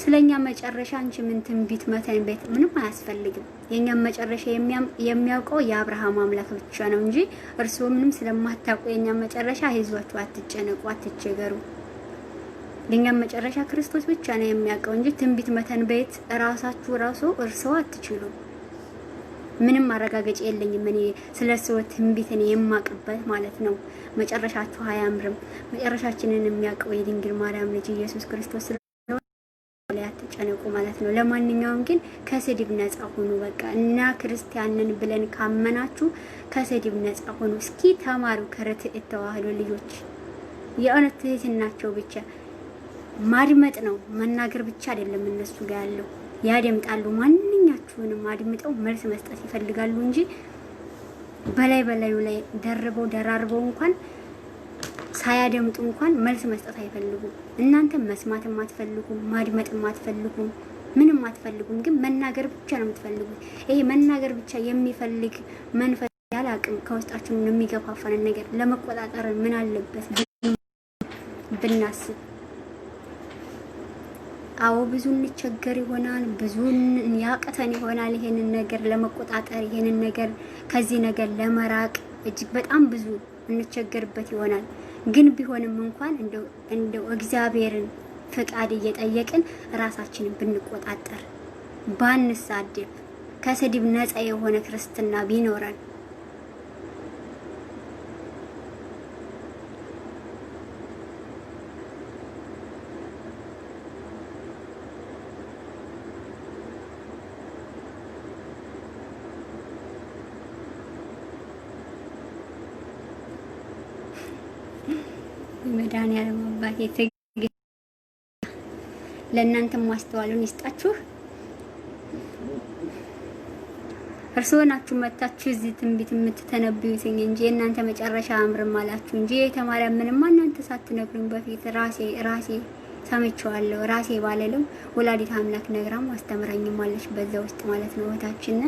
ስለኛ መጨረሻ አንቺ ምን ትንቢት መተን ቤት ምንም አያስፈልግም። የኛም መጨረሻ የሚያውቀው የአብርሃም አምላክ ብቻ ነው እንጂ እርስዎ ምንም ስለማታውቁ የኛም መጨረሻ አይዟችሁ፣ አትጨነቁ፣ አትቸገሩ። የኛም መጨረሻ ክርስቶስ ብቻ ነው የሚያውቀው እንጂ ትንቢት መተን ቤት ራሱ እርስዎ አትችሉም። ምንም ማረጋገጫ የለኝም እኔ ስለሰው ትንቢት እኔ የማቅበት ማለት ነው። መጨረሻችሁ አያምርም። መጨረሻችንን የሚያውቀው የድንግል ማርያም ልጅ ኢየሱስ ክርስቶስ ላይ አትጨነቁ ማለት ነው። ለማንኛውም ግን ከስድብ ነፃ ሁኑ። በቃ እና ክርስቲያንን ብለን ካመናችሁ ከስድብ ነፃ ሁኑ። እስኪ ተማሩ ከርትዕት ተዋህዶ ልጆች። የእውነት ትህትናቸው ብቻ ማድመጥ ነው፣ መናገር ብቻ አይደለም። እነሱ ጋር ያለው ያደምጣሉ። ማንኛችሁንም አድምጠው መልስ መስጠት ይፈልጋሉ እንጂ በላዩ ላይ ደራርበው እንኳን ሳያደምጡ እንኳን መልስ መስጠት አይፈልጉም። እናንተ መስማትም አትፈልጉም፣ ማድመጥም አትፈልጉም፣ ምንም አትፈልጉም። ግን መናገር ብቻ ነው የምትፈልጉት። ይሄ መናገር ብቻ የሚፈልግ መንፈስ ያለ አቅም ከውስጣችን የሚገፋፋን ነገር ለመቆጣጠር ምን አለበት ብናስብ። አዎ ብዙ እንቸገር ይሆናል፣ ብዙ ያቀተን ይሆናል። ይሄንን ነገር ለመቆጣጠር ይሄንን ነገር ከዚህ ነገር ለመራቅ እጅግ በጣም ብዙ እንቸገርበት ይሆናል። ግን ቢሆንም እንኳን እንደው እግዚአብሔርን ፍቃድ እየጠየቅን ራሳችንን ብንቆጣጠር፣ ባንሳደብ፣ ከስድብ ነፃ የሆነ ክርስትና ቢኖረን መድኃኒዓለም አባቴ ለእናንተም ማስተዋሉን ይስጣችሁ። እርስዎ ናችሁ መታችሁ እዚህ ትንቢት የምትተነብዩት እንጂ የእናንተ መጨረሻ አምርም አላችሁ እንጂ የተማሪያ ምንም እናንተ ሳትነግሩኝ በፊት ራሴ ሰምቼዋለሁ። ራሴ ባለለም ወላዲት አምላክ ነግራም አስተምራኝም አለች በዛ ውስጥ ማለት ነው እህታችን።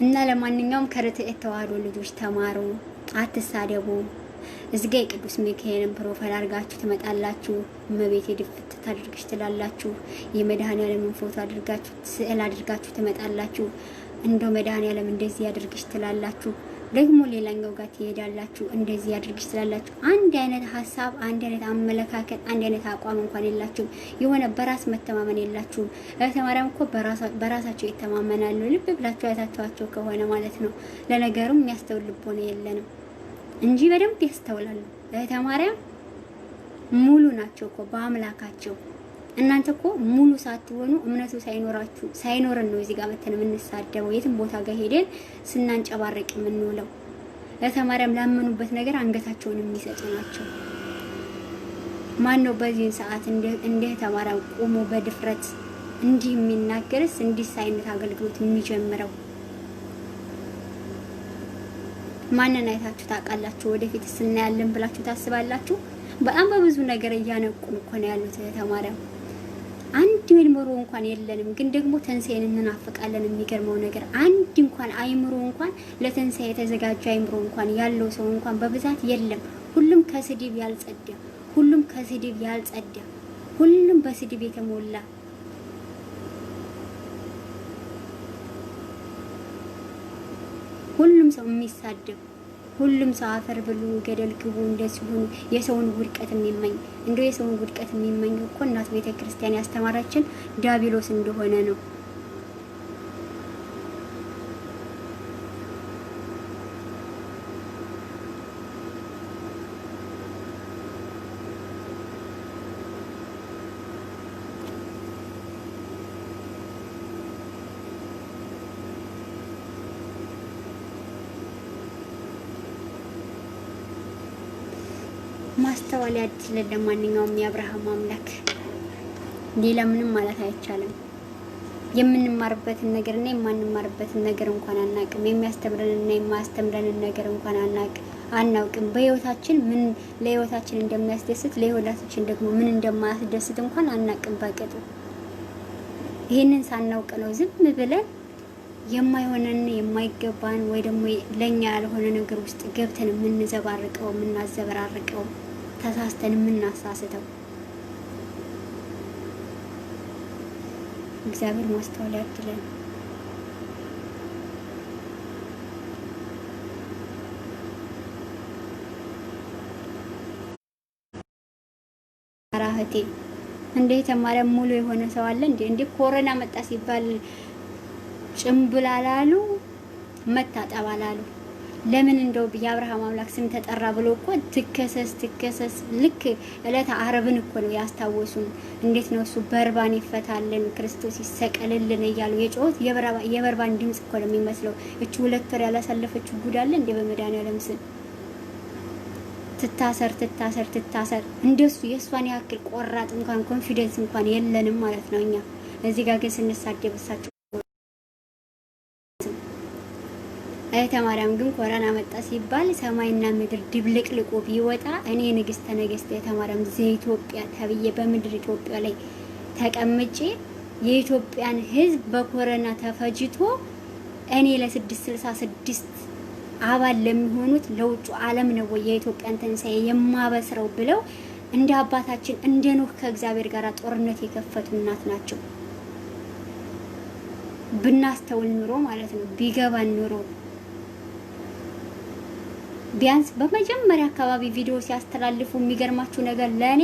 እና ለማንኛውም ከርትዕት ተዋህዶ ልጆች ተማሩ፣ አትሳደቡ። እዚህ ጋር የቅዱስ ሚካኤልን ፕሮፋይል አድርጋችሁ ትመጣላችሁ። እመቤቴ ድፍት ታድርግሽ ትላላችሁ። የመድኃኒዓለምን ፎቶ አድርጋችሁ ስዕል አድርጋችሁ ትመጣላችሁ። እንደው መድኃኒዓለም እንደዚህ ያድርግሽ ትላላችሁ። ደግሞ ሌላኛው ጋር ትሄዳላችሁ፣ እንደዚህ ያድርግሽ ትላላችሁ። አንድ አይነት ሀሳብ፣ አንድ አይነት አመለካከት፣ አንድ አይነት አቋም እንኳን የላችሁም። የሆነ በራስ መተማመን የላችሁም። ተማሪያም እኮ በራሳቸው ይተማመናሉ። ልብ ብላችሁ አይታችኋቸው ከሆነ ማለት ነው። ለነገሩም የሚያስተውል ልቦና የለንም እንጂ በደንብ ያስተውላሉ። ተማሪያም ሙሉ ናቸው እኮ በአምላካቸው። እናንተ እኮ ሙሉ ሳትሆኑ እምነቱ ሳይኖረን ነው እዚህ ጋር መተን የምንሳደበው። የትም ቦታ ጋር ሄደን ስናንጨባረቅ የምንውለው። ለተማሪያም ላመኑበት ነገር አንገታቸውን የሚሰጡ ናቸው። ማን ነው በዚህ ሰዓት እንደ ተማሪያም ቆሞ በድፍረት እንዲህ የሚናገርስ? እንዲህ አይነት አገልግሎት የሚጀምረው ማንን አይታችሁ ታውቃላችሁ? ወደፊት ስናያለን ብላችሁ ታስባላችሁ? በጣም በብዙ ነገር እያነቁን እኮ ነው ያሉት ተማሪያም። አንድ ምርምሮ እንኳን የለንም፣ ግን ደግሞ ትንሣኤን እንናፍቃለን። የሚገርመው ነገር አንድ እንኳን አይምሮ እንኳን ለትንሣኤ የተዘጋጀ አይምሮ እንኳን ያለው ሰው እንኳን በብዛት የለም። ሁሉም ከስድብ ያልጸዳ፣ ሁሉም በስድብ የተሞላ ሁሉም ሰው የሚሳደብ፣ ሁሉም ሰው አፈር ብሉ ገደል ግቡ እንደዚህ ሁኑ። የሰውን ውድቀት የሚመኝ እኮ እናት ቤተ ክርስቲያን ያስተማራችን ዲያብሎስ እንደሆነ ነው። ማስተዋል ያድለን። ለማንኛውም የአብርሃም አምላክ ሌላ ምንም ማለት አይቻልም። የምንማርበትን ነገር እና የማንማርበትን ነገር እንኳን አናውቅም። የሚያስተምረንና የማያስተምረንን ነገር እንኳን አናውቅም። በህይወታችን ምን ለህይወታችን እንደሚያስደስት ለህይወታችን ደግሞ ምን እንደማያስደስት እንኳን አናውቅም በቅጡ። ይሄንን ሳናውቅ ነው ዝም ብለን የማይሆነን የማይገባን ወይ ደግሞ ለኛ ያልሆነ ነገር ውስጥ ገብተን የምንዘባርቀው የምናዘበራርቀው። ተሳስተን የምናሳስተው። እግዚአብሔር ማስተዋል ያድለን። አራህቴ እንዴ ተማሪያም ሙሉ የሆነ ሰው አለ እንዴ ኮሮና መጣ ሲባል ጭምብል አላሉ መታጠብ አላሉ። ለምን እንደው የአብርሃም አምላክ ስም ተጠራ ብሎ እኮ ትከሰስ ልክ እለተ ዓርብን እኮ ነው ያስታወሱን። እንዴት ነው እሱ በርባን ይፈታልን ክርስቶስ ይሰቀልልን እያሉ የጮት የበርባን ድምጽ እኮ ነው የሚመስለው። እቺ 2 ወር ያላሳለፈችው ጉዳለ እንደ በመድኃኒዓለም ስም ትታሰር እንደሱ የሷን ያክል ቆራጥ እንኳን ኮንፊደንስ እንኳን የለንም ማለት ነው እኛ። እዚህ ጋር ግን ስንሳደብሳቸው ማርያም ግን ኮሮና መጣ ሲባል ሰማይና ምድር ድብልቅልቁ ቢወጣ እኔ ንግስተ ነገስት ማርያም ዘኢትዮጵያ ተብዬ በምድር ኢትዮጵያ ላይ ተቀምጬ የኢትዮጵያን ሕዝብ በኮሮና ተፈጅቶ እኔ ለ666 አባል ለሚሆኑት ለውጭ ዓለም ነው የኢትዮጵያን ትንሳኤ የማበስረው ብለው እንደ አባታችን እንደ ኖህ ከእግዚአብሔር ጋር ጦርነት የከፈቱ እናት ናቸው። ብናስተውል ኑሮ ማለት ነው ቢገባን ኑሮ ቢያንስ በመጀመሪያ አካባቢ ቪዲዮ ሲያስተላልፉ የሚገርማችሁ ነገር ለኔ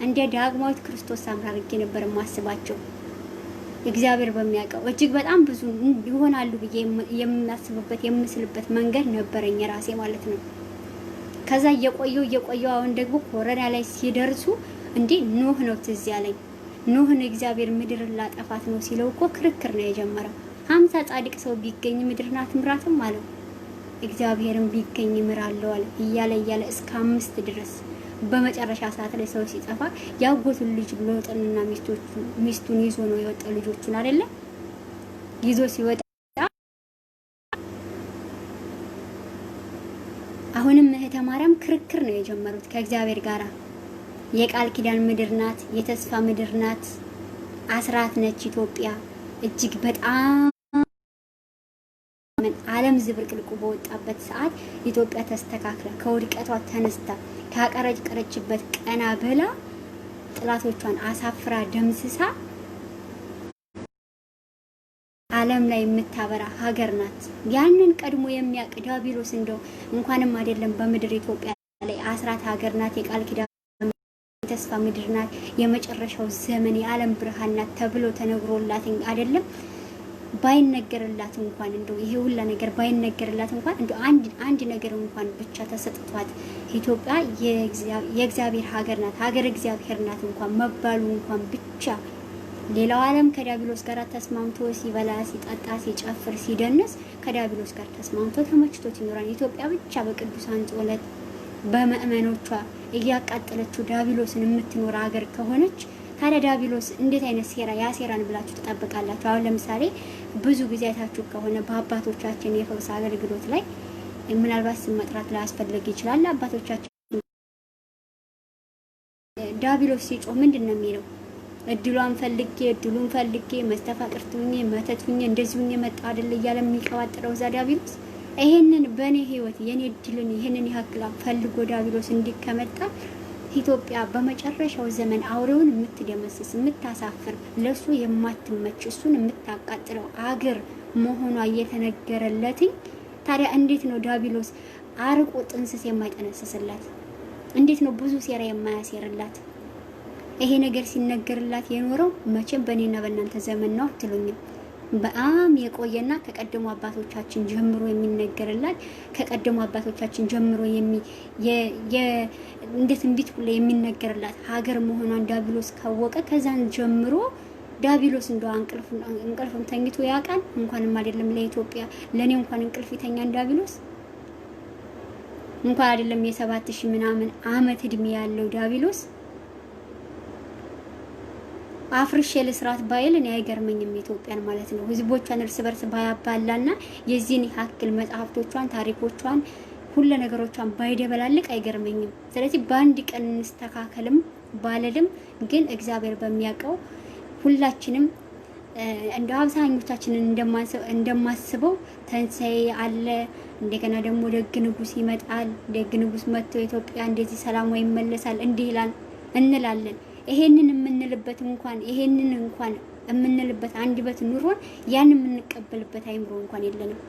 እንደ ዳግማዊት ክርስቶስ አምራርጌ ነበር ማስባቸው። እግዚአብሔር በሚያውቀው እጅግ በጣም ብዙ ይሆናሉ ብዬ የምናስብበት የምስልበት መንገድ ነበረኝ ራሴ ማለት ነው። ከዛ እየቆየው አሁን ደግሞ ኮሮና ላይ ሲደርሱ እንዴ ኖህ ነው ትዝ ያለኝ። ኖህን እግዚአብሔር ምድር ላጠፋት ነው ሲለው እኮ ክርክር ነው የጀመረው። 50 ጻድቅ ሰው ቢገኝ ምድርና ትምራትም አለው። እግዚአብሔርን ቢገኝ ምራለው አለ እያለ እስከ 5 ድረስ በመጨረሻ ሰዓት ላይ ሰው ሲጠፋ ያጎቱን ልጅ ሎጥንና ሚስቱን ይዞ ነው የወጣው ልጆቹን አይደለ ይዞ ሲወጣ አሁንም እህተ ማርያም ክርክር ነው የጀመሩት ከእግዚአብሔር ጋራ። የቃል ኪዳን ምድር ናት፣ የተስፋ ምድር ናት፣ አስራት ነች ኢትዮጵያ። እጅግ በጣም ዓለም ዝብርቅልቁ በወጣበት ሰዓት ኢትዮጵያ ተስተካክላ ከውድቀቷ ተነስታ ካቀረችበት ቀና ብላ ጥላቶቿን አሳፍራ ደምስሳ ዓለም ላይ የምታበራ ሀገር ናት። ያንን ቀድሞ የሚያቅ ዲያብሎስ እንደው እንኳንም አይደለም በምድር ኢትዮጵያ ላይ አስራት ሀገር ናት፣ የቃል ኪዳን ተስፋ ምድር ናት፣ የመጨረሻው ዘመን የዓለም ብርሃን ናት ተብሎ ተነግሮላት አይደለም ባይነገርላት እንኳን እንደው ይሄ ሁላ ነገር ባይነገርላት እንኳን እንደው አንድ ነገር እንኳን ብቻ ተሰጥቷት ኢትዮጵያ የእግዚአብሔር ሀገር ናት፣ ሀገር እግዚአብሔር ናት እንኳን መባሉ እንኳን ብቻ ሌላው ዓለም ከዲያብሎስ ጋር ተስማምቶ ሲበላ ሲጠጣ ሲጨፍር ሲደንስ ከዲያብሎስ ጋር ተስማምቶ ተመችቶት ይኖራል። ኢትዮጵያ ብቻ በቅዱሳን ጸሎት በመእመኖቿ እያቃጠለችው ዲያብሎስን የምትኖር ሀገር ከሆነች ታዲያ ዲያብሎስ እንዴት አይነት ሴራ ያሴራን ብላችሁ ተጠብቃላችሁ? አሁን ለምሳሌ ብዙ ጊዜ አይታችሁ ከሆነ በአባቶቻችን የፈውስ አገልግሎት ላይ ምናልባት ስም መጥራት ላይ ያስፈልግ ይችላል። አባቶቻችን ዲያብሎስ ሲጮህ ምንድነው የሚለው? እድሉን ፈልጌ መስተፋቅርቱኝ መተቱኝ እንደዚሁኝ መጣ አይደል እያለ የሚቀባጥረው እዛ ዲያብሎስ ይሄንን በኔ ህይወት የኔ እድልን ይሄንን ያክላ ፈልጎ ዲያብሎስ እንዲከመጣ ኢትዮጵያ በመጨረሻው ዘመን አውሬውን የምትደመስስ የምታሳፍር ለሱ የማትመች እሱን የምታቃጥለው አገር መሆኗ እየተነገረለት ታዲያ እንዴት ነው ዲያብሎስ አርቆ ጥንስስ የማይጠነስስላት? እንዴት ነው ብዙ ሴራ የማያሴርላት? ይሄ ነገር ሲነገርላት የኖረው መቼም በእኔና በእናንተ ዘመን ነው አትሉኝም? በጣም የቆየና ከቀደሙ አባቶቻችን ጀምሮ የሚነገርላት ከቀደሙ አባቶቻችን ጀምሮ እንዴት እንቢት ሁሉ የሚነገርላት ሀገር መሆኗን ዲያብሎስ ካወቀ ከዛን ጀምሮ ዲያብሎስ እንደው እንቅልፍም ተኝቶ ያውቃል። እንኳንም አይደለም ለኢትዮጵያ ለኔ እንኳን እንቅልፍ ይተኛል ዲያብሎስ እንኳን አይደለም የ7000 ምናምን አመት እድሜ ያለው ዲያብሎስ አፍርሼ ለስራት ባይል እኔ አይገርመኝም ኢትዮጵያን ማለት ነው። ህዝቦቿን እርስ በርስ ባያባላና የዚህን ያክል መጽሐፍቶቿን ታሪኮቿን ሁሉ ነገሮቿን ባይደበላልቅ አይገርመኝም። ስለዚህ በአንድ ቀን እንስተካከልም ባለልም ግን እግዚአብሔር በሚያውቀው ሁላችንም እንደው አብዛኞቻችንን እንደማስበው ተንሳኤ አለ። እንደገና ደግሞ ደግ ንጉስ ይመጣል። ደግ ንጉስ መጥቶ ኢትዮጵያ እንደዚህ ሰላም ወይ ይመለሳል እንዲህ ይላል እንላለን። ይሄንን እንኳን የምንልበት አንደበት ኑሮን ያን የምንቀበልበት አይምሮ እንኳን የለንም።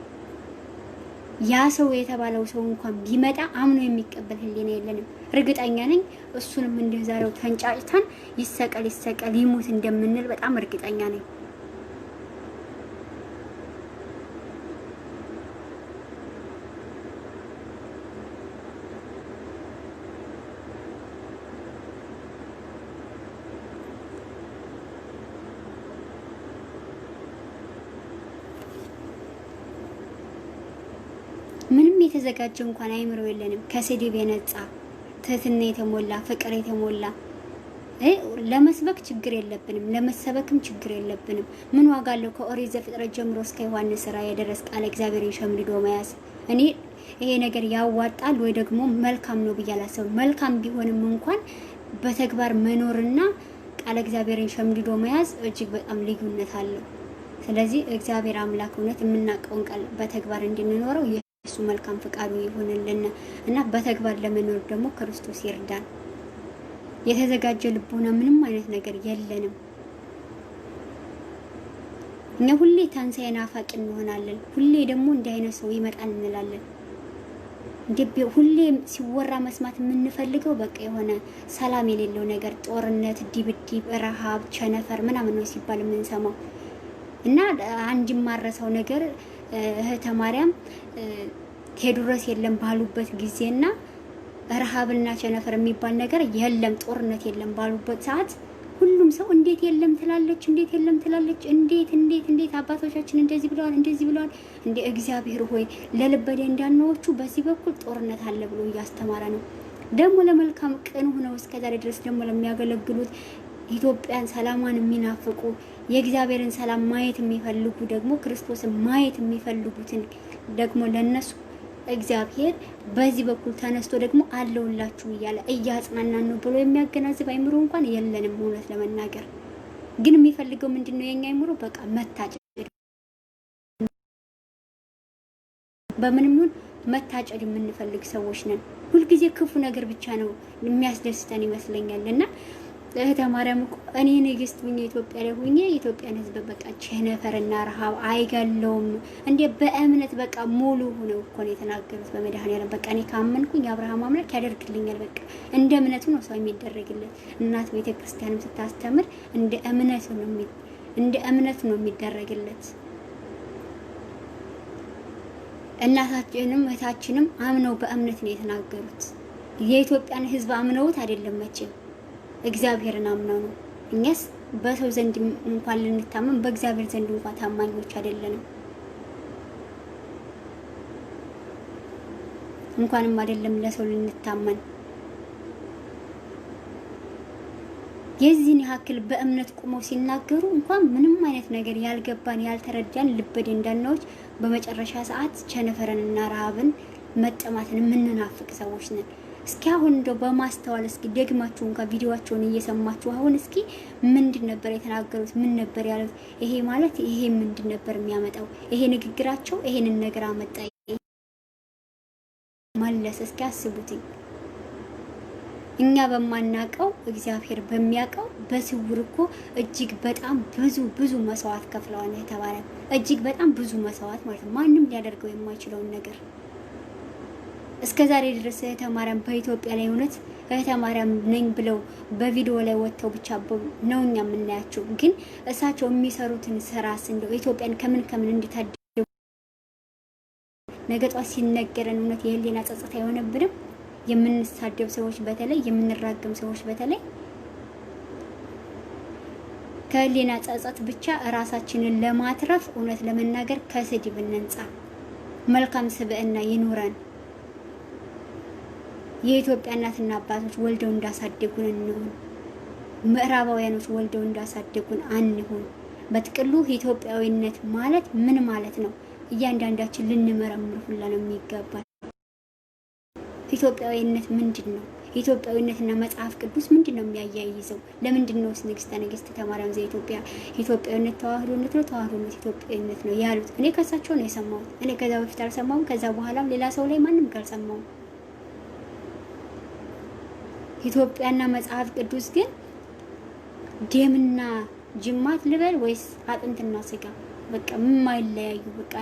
ያ ሰው የተባለው ሰው እንኳን ቢመጣ አምኖ የሚቀበል ህሊና የለንም። እርግጠኛ ነኝ እሱንም እንደዛሬው ተንጫጭተን ይሰቀል ይሙት እንደምንል በጣም እርግጠኛ ነኝ። ምንም የተዘጋጀ እንኳን አይምሮ የለንም። ከስድብ የነጻ ትህትና የተሞላ ፍቅር የተሞላ ለመስበክ ችግር የለብንም፣ ለመሰበክም ችግር የለብንም። ምን ዋጋ አለው? ከኦሪት ዘፍጥረት ጀምሮ እስከ ዮሐንስ ራእይ የደረስ ቃለ እግዚአብሔርን ሸምድዶ መያዝ። እኔ ይሄ ነገር ያዋጣል ወይ ደግሞ መልካም ነው ብዬ አላስብም። መልካም ቢሆንም እንኳን በተግባር መኖርና ቃለ እግዚአብሔርን ሸምድዶ መያዝ እጅግ በጣም ልዩነት አለው። ስለዚህ እግዚአብሔር አምላክ እውነት የምናውቀውን ቃል በተግባር እንድንኖረው እሱ መልካም ፍቃዱ ይሁንልን እና በተግባር ለመኖር ደግሞ ክርስቶስ ይርዳን። የተዘጋጀ ልቦና ምንም አይነት ነገር የለንም። እኛ ሁሌ ታንሳይ ናፋቂ እንሆናለን። ሁሌ ደግሞ እንዲህ አይነት ሰው ይመጣል እንላለን። ሁሌ ሲወራ መስማት የምንፈልገው በቃ የሆነ ሰላም የሌለው ነገር፣ ጦርነት፣ ድብድብ፣ ረሃብ፣ ቸነፈር ምናምን ነው ሲባል የምንሰማው እና አንድ ማረሰው ነገር እህተ ማርያም ቴዎድሮስ የለም ባሉበት ጊዜና ረሃብና ቸነፈር የሚባል ነገር የለም ጦርነት የለም ባሉበት ሰዓት ሁሉም ሰው እንዴት የለም ትላለች፣ እንዴት የለም ትላለች፣ እንዴት አባቶቻችን እንደዚህ ብለዋል እንደ እግዚአብሔር ሆይ ለልበደ እንዳንወቹ በዚህ በኩል ጦርነት አለ ብሎ እያስተማረ ነው። ደግሞ ለመልካም ቅን ሆነው እስከዛሬ ድረስ ደግሞ ለሚያገለግሉት ኢትዮጵያን ሰላማን የሚናፍቁ የእግዚአብሔርን ሰላም ማየት የሚፈልጉ ደግሞ ክርስቶስን ማየት የሚፈልጉትን ደግሞ ለነሱ እግዚአብሔር በዚህ በኩል ተነስቶ ደግሞ አለውላችሁ እያለ እያጽናናን ነው ብሎ የሚያገናዝብ አይምሮ እንኳን የለንም። እውነት ለመናገር ግን የሚፈልገው ምንድነው? የኛ አይምሮ በቃ መታጨድ፣ በምንም ይሁን መታጨድ የምንፈልግ ሰዎች ነን። ሁልጊዜ ክፉ ነገር ብቻ ነው የሚያስደስተን ይመስለኛልና እህተ ማርያም እኮ እኔ ንግስት ሁኜ ኢትዮጵያ ላይ ሁኜ የኢትዮጵያን ሕዝብ በቃ ቸነፈርና ረሃብ አይገለውም እንዴ በእምነት በቃ ሙሉ ሆነው እኮ ነው የተናገሩት በመድኃኒዓለም። በቃ እኔ ካመንኩኝ አብርሃም አምላክ ያደርግልኛል። በቃ እንደ እምነቱ ነው ሰው የሚደረግለት። እናት ቤተ ክርስቲያንም ስታስተምር እንደ እምነቱ ነው የሚደረግለት። እናታችንም እህታችንም አምነው በእምነት ነው የተናገሩት። የኢትዮጵያን ሕዝብ አምነውት አይደለም መቼም እግዚአብሔርን አምነው ነው። እኛስ በሰው ዘንድ እንኳን ልንታመን በእግዚአብሔር ዘንድ እንኳን ታማኞች አይደለንም። እንኳንም አይደለም ለሰው ልንታመን። የዚህን ያክል በእምነት ቆመው ሲናገሩ እንኳን ምንም አይነት ነገር ያልገባን ያልተረዳን ልበደ እንዳናዎች በመጨረሻ ሰዓት ቸነፈርንና ረሃብን መጠማትን የምንናፍቅ ሰዎች ነን። እስኪ አሁን እንደው በማስተዋል እስኪ ደግማችሁ እንኳን ቪዲዮአቸውን እየሰማችሁ አሁን እስኪ ምንድን ነበር የተናገሩት? ምን ነበር ያሉት? ይሄ ማለት ይሄ ምንድን ነበር የሚያመጣው? ይሄ ንግግራቸው ይሄንን ነገር አመጣ ማለት እስኪ አስቡት። እኛ በማናቀው እግዚአብሔር በሚያቀው በስውር እኮ እጅግ በጣም ብዙ መስዋዕት ከፍለዋል የተባለ እጅግ በጣም ብዙ መስዋዕት ማለት ማንም ሊያደርገው የማይችለውን ነገር እስከዛሬ ድረስ እህተ ማርያም በኢትዮጵያ ላይ እውነት እህተ ማርያም ነኝ ብለው በቪዲዮ ላይ ወጥተው ብቻ ነው እኛ የምናያቸው። ግን እሳቸው የሚሰሩትን ስራስ እንደው ኢትዮጵያን ከምን እንዲታደጉ ነገ ጧት ሲነገረን እውነት የህሊና ጸጸት አይሆንብንም? የምንሳደብ ሰዎች በተለይ የምንራገም ሰዎች በተለይ ከህሊና ጸጸት ብቻ ራሳችንን ለማትረፍ እውነት ለመናገር ከስድብ እንንጻ። መልካም ስብዕና ይኑረን። የኢትዮጵያ እናትና አባቶች ወልደው እንዳሳደጉን እንሁን። ምዕራባውያኖች ወልደው እንዳሳደጉን አንሁን። በጥቅሉ ኢትዮጵያዊነት ማለት ምን ማለት ነው? እያንዳንዳችን ልንመረምር ሁላ ነው የሚገባል። ኢትዮጵያዊነት ምንድን ነው? ኢትዮጵያዊነትና መጽሐፍ ቅዱስ ምንድነው የሚያያይዘው? ለምንድነው ንግስተ ነገስት ማርያም ዘኢትዮጵያ ኢትዮጵያዊነት ተዋህዶነት ነው፣ ተዋህዶነት ኢትዮጵያዊነት ነው ያሉት? እኔ ከሳቸው ነው የሰማሁት። እኔ ከዛ በፊት አልሰማሁም። ከዛ በኋላም ሌላ ሰው ላይ ማንም ጋር አልሰማሁም። ኢትዮጵያና መጽሐፍ ቅዱስ ግን ደምና ጅማት ልበል ወይስ አጥንትና ስጋ? በቃ የማይለያዩ በቃ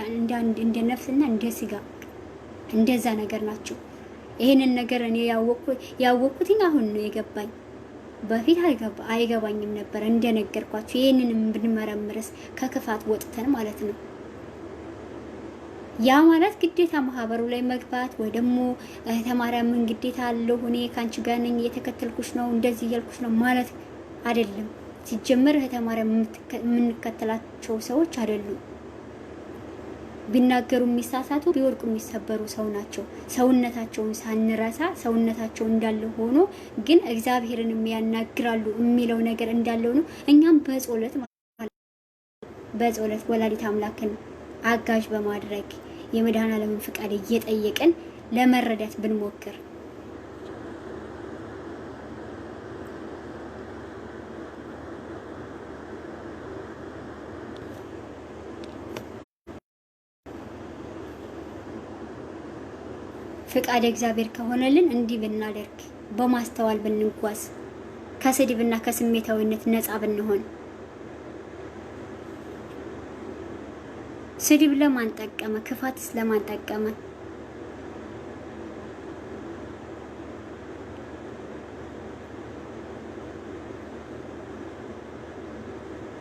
እንደ ነፍስና እንደ ስጋ እንደዛ ነገር ናቸው። ይሄንን ነገር እኔ ያወቅኩት አሁን ነው የገባኝ። በፊት አይገባኝም ነበር እንደነገርኳችሁ። ይሄንንም ብንመረምርስ ከክፋት ወጥተን ማለት ነው። ያ ማለት ግዴታ ማህበሩ ላይ መግባት ወይ ደግሞ እህተ ማርያምን ግዴታ አለው እኔ ካንቺ ጋር ነኝ እየተከተልኩሽ ነው እንደዚህ እያልኩሽ ነው ማለት አይደለም። ሲጀመር እህተ ማርያም የምንከተላቸው ሰዎች አይደሉም። ቢናገሩ የሚሳሳቱ ቢወርቁ የሚሰበሩ ሰው ናቸው። ሰውነታቸውን ሳንረሳ ሰውነታቸው እንዳለ ሆኖ ግን እግዚአብሔርን የሚያናግራሉ የሚለው ነገር እንዳለው ነው። እኛም በጸሎት ወላዲት አምላክን አጋዥ በማድረግ የመድኃኔዓለምን ፍቃድ እየጠየቅን ለመረዳት ብንሞክር ፍቃድ እግዚአብሔር ከሆነልን እንዲህ ብናደርግ በማስተዋል ብንጓዝ ከስድብና ከስሜታዊነት ነፃ ብንሆን። ስድብ ለማን ጠቀመ? ክፋትስ ለማን ጠቀመ?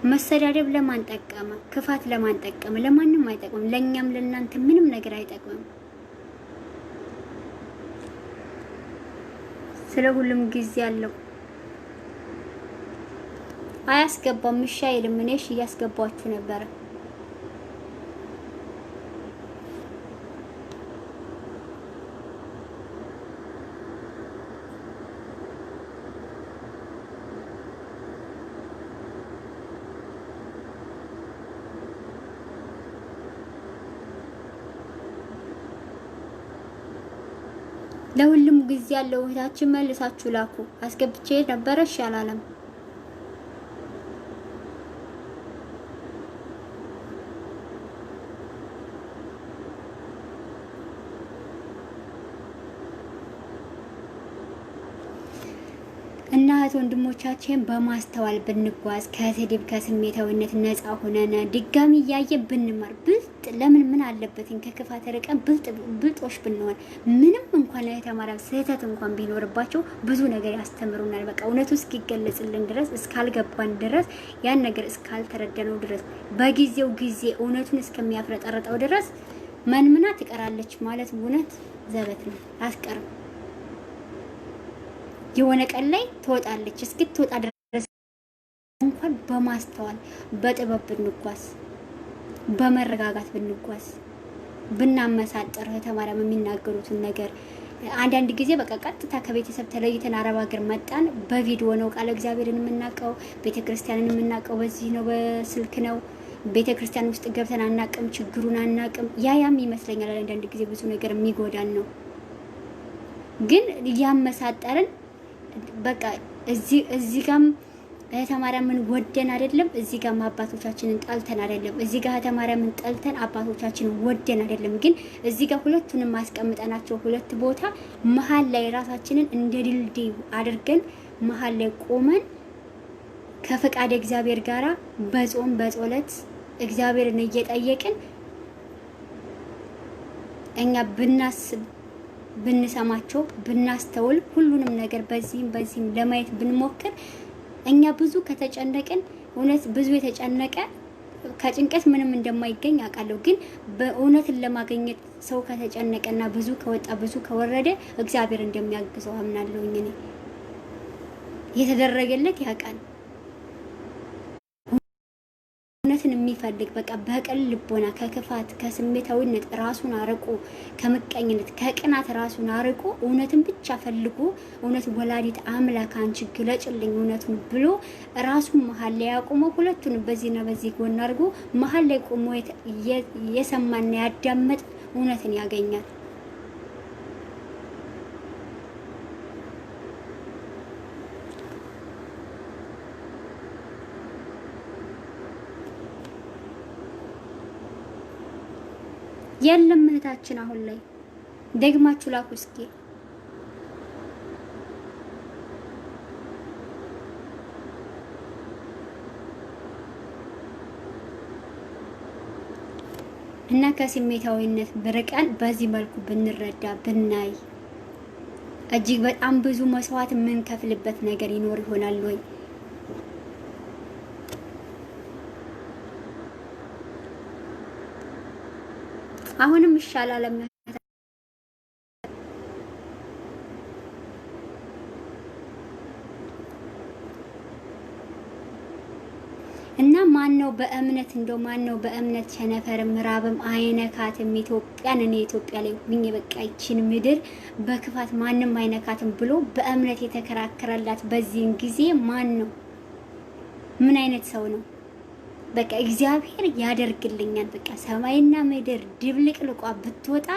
መሰዳደብ ለማን ጠቀመ? ክፋት ለማን ጠቀመ? ለማንም አይጠቅምም። ለኛም ለእናንተ ምንም ነገር አይጠቅምም። ስለ ሁሉም ጊዜ አለው። አያስገባም እሺ አይልም። እኔሽ እያስገባችሁ ነበር። ለሁሉም ጊዜ ያለው እህታችን መልሳችሁ ላኩ። አስገብቼ ነበር እሺ አላለም። እና እህት ወንድሞቻችን በማስተዋል ብንጓዝ ከስድብ ከስሜታዊነት ነፃ ሆነን ድጋሚ እያየ ብንማር ብልጥ ለምን ምን አለበትን ከክፋት ርቀን ብልጦሽ ብንሆን ምንም እንኳን የተማረም ስህተት እንኳን ቢኖርባቸው ብዙ ነገር ያስተምሩናል። በቃ እውነቱ እስኪገለጽልን ድረስ እስካልገባን ድረስ ያን ነገር እስካልተረዳነው ድረስ በጊዜው ጊዜ እውነቱን እስከሚያፍረጠርጠው ድረስ መንምና ትቀራለች ማለት እውነት ዘበት ነው። አትቀርም። የሆነ ቀን ላይ ትወጣለች። እስክትወጣ ድረስ እንኳን በማስተዋል በጥበብ ብንጓዝ በመረጋጋት ብንጓዝ ብናመሳጠር ተማሪም የሚናገሩትን ነገር አንዳንድ ጊዜ በቃ ቀጥታ ከቤተሰብ ተለይተን አረብ ሀገር መጣን። በቪዲዮ ነው ቃል እግዚአብሔርን የምናቀው፣ ቤተክርስቲያንን የምናቀው በዚህ ነው በስልክ ነው። ቤተክርስቲያን ውስጥ ገብተን አናቅም፣ ችግሩን አናቅም። ያም ይመስለኛል አንዳንድ ጊዜ ብዙ ነገር የሚጎዳን ነው። ግን ያመሳጠርን በቃ እዚህ ጋም ተማሪያምን ወደን አይደለም፣ እዚህ ጋም አባቶቻችንን ጠልተን አይደለም፣ እዚህ ጋር ተማሪያምን ጠልተን አባቶቻችንን ወደን አይደለም። ግን እዚህ ጋር ሁለቱንም ማስቀምጠናቸው ሁለት ቦታ መሀል ላይ ራሳችንን እንደ ድልድይ አድርገን መሀል ላይ ቆመን ከፈቃድ እግዚአብሔር ጋራ በጾም በጸሎት እግዚአብሔርን እየጠየቅን እኛ ብንሰማቸው ብናስተውል ሁሉንም ነገር በዚህም ለማየት ብንሞክር እኛ ብዙ ከተጨነቀን እውነት ብዙ የተጨነቀ ከጭንቀት ምንም እንደማይገኝ አውቃለሁ። ግን በእውነትን ለማግኘት ሰው ከተጨነቀና ብዙ ከወጣ ብዙ ከወረደ እግዚአብሔር እንደሚያግዘው አምናለሁ። እኔ የተደረገለት ያውቃል። እውነትን የሚፈልግ በቃ በቀል ልቦና ከክፋት ከስሜታዊነት ራሱን አርቆ ከምቀኝነት ከቅናት ራሱን አርቆ እውነትን ብቻ ፈልጎ እውነት ወላዲት አምላክ አንቺ ግለጭልኝ እውነቱን ብሎ ራሱን መሀል ላይ ያቆመ ሁለቱን በዚህና በዚህ ጎን አድርጎ መሀል ላይ ቆሞ የሰማና ያዳመጥ እውነትን ያገኛል። የለም እህታችን አሁን ላይ ደግማችሁ ላኩ እስኪ። እና ከስሜታዊነት ብርቀን በዚህ መልኩ ብንረዳ ብናይ እጅግ በጣም ብዙ መስዋዕት የምንከፍልበት ነገር ይኖር ይሆናል ወይ? አሁንም ይሻላል እና ማን ነው በእምነት እንደው ማን ነው በእምነት ቸነፈርም ምዕራብም አይነካትም ኢትዮጵያን እኔ ኢትዮጵያ ላይ ሁኜ በቃ ይቺን ምድር በክፋት ማንም አይነካትም ብሎ በእምነት የተከራከረላት በዚህን ጊዜ ማን ነው? ምን አይነት ሰው ነው? በቃ እግዚአብሔር ያደርግልኛል በቃ ሰማይና ምድር ድብልቅልቋ ብትወጣ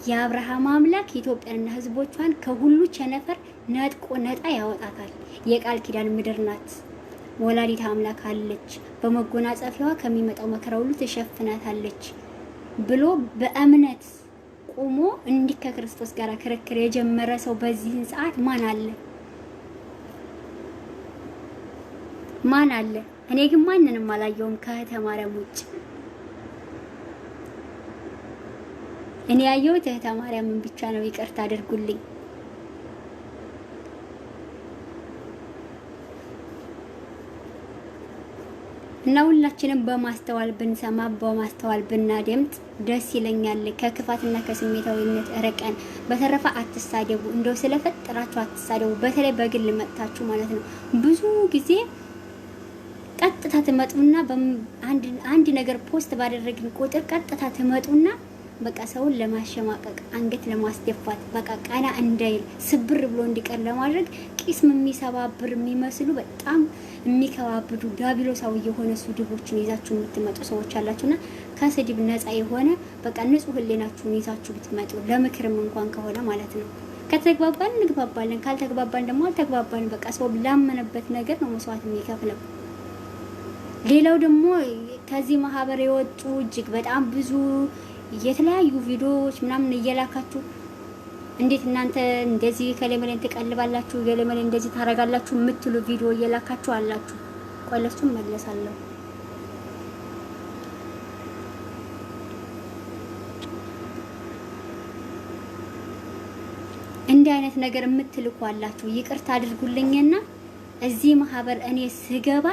የአብርሃም አምላክ ኢትዮጵያንና ሕዝቦቿን ከሁሉ ቸነፈር ነጥቆ ነጣ ያወጣታል። የቃል ኪዳን ምድር ናት። ወላዲት አምላክ አለች። በመጎናጸፊያዋ ከሚመጣው መከራ ሁሉ ተሸፍናታለች ብሎ በእምነት ቆሞ እንዲህ ከክርስቶስ ጋር ክርክር የጀመረ ሰው በዚህን ሰዓት ማን አለ? ማን አለ? እኔ ግን ማንንም አላየውም ከእህተ ማርያም ውጭ። እኔ ያየሁት እህተ ማርያምን ብቻ ነው። ይቅርታ አድርጉልኝ። እና ሁላችንም በማስተዋል ብንሰማ በማስተዋል ብናደምጥ ደስ ይለኛል። ከክፋትና ከስሜታዊነት ርቀን። በተረፈ አትሳደቡ፣ እንደው ስለፈጠራችሁ አትሳደቡ። በተለይ በግል መጥታችሁ ማለት ነው። ብዙ ጊዜ ቀጥታ ትመጡና አንድ ነገር ፖስት ባደረግን ቁጥር ቀጥታ ትመጡና በቃ ሰውን ለማሸማቀቅ አንገት ለማስደፋት በቃ ቀና እንዳይል ስብር ብሎ እንዲቀር ለማድረግ ቂስም የሚሰባብር የሚመስሉ በጣም የሚከባብዱ ዳቢሎሳዊ የሆነ ስድቦችን ይዛችሁ የምትመጡ ሰዎች አላችሁና ከስድብ ነፃ የሆነ በቃ ንጹህ ህሊናችሁን ይዛችሁ ብትመጡ ለምክርም እንኳን ከሆነ ማለት ነው። ከተግባባን እንግባባለን፣ ካልተግባባን ደግሞ አልተግባባን። በቃ ሰው ላመነበት ነገር ነው መስዋዕት የሚከፍለው። ሌላው ደግሞ ከዚህ ማህበር የወጡ እጅግ በጣም ብዙ የተለያዩ ቪዲዮዎች ምናምን እየላካችሁ እንዴት እናንተ እንደዚህ ከለመለን ተቀልባላችሁ ገለመለን እንደዚህ ታረጋላችሁ የምትሉ ቪዲዮ እየላካችሁ አላችሁ። ቆለሱም መለሳለሁ። እንዲህ አይነት ነገር የምትልኩ አላችሁ። ይቅርታ አድርጉልኝና እዚህ ማህበር እኔ ስገባ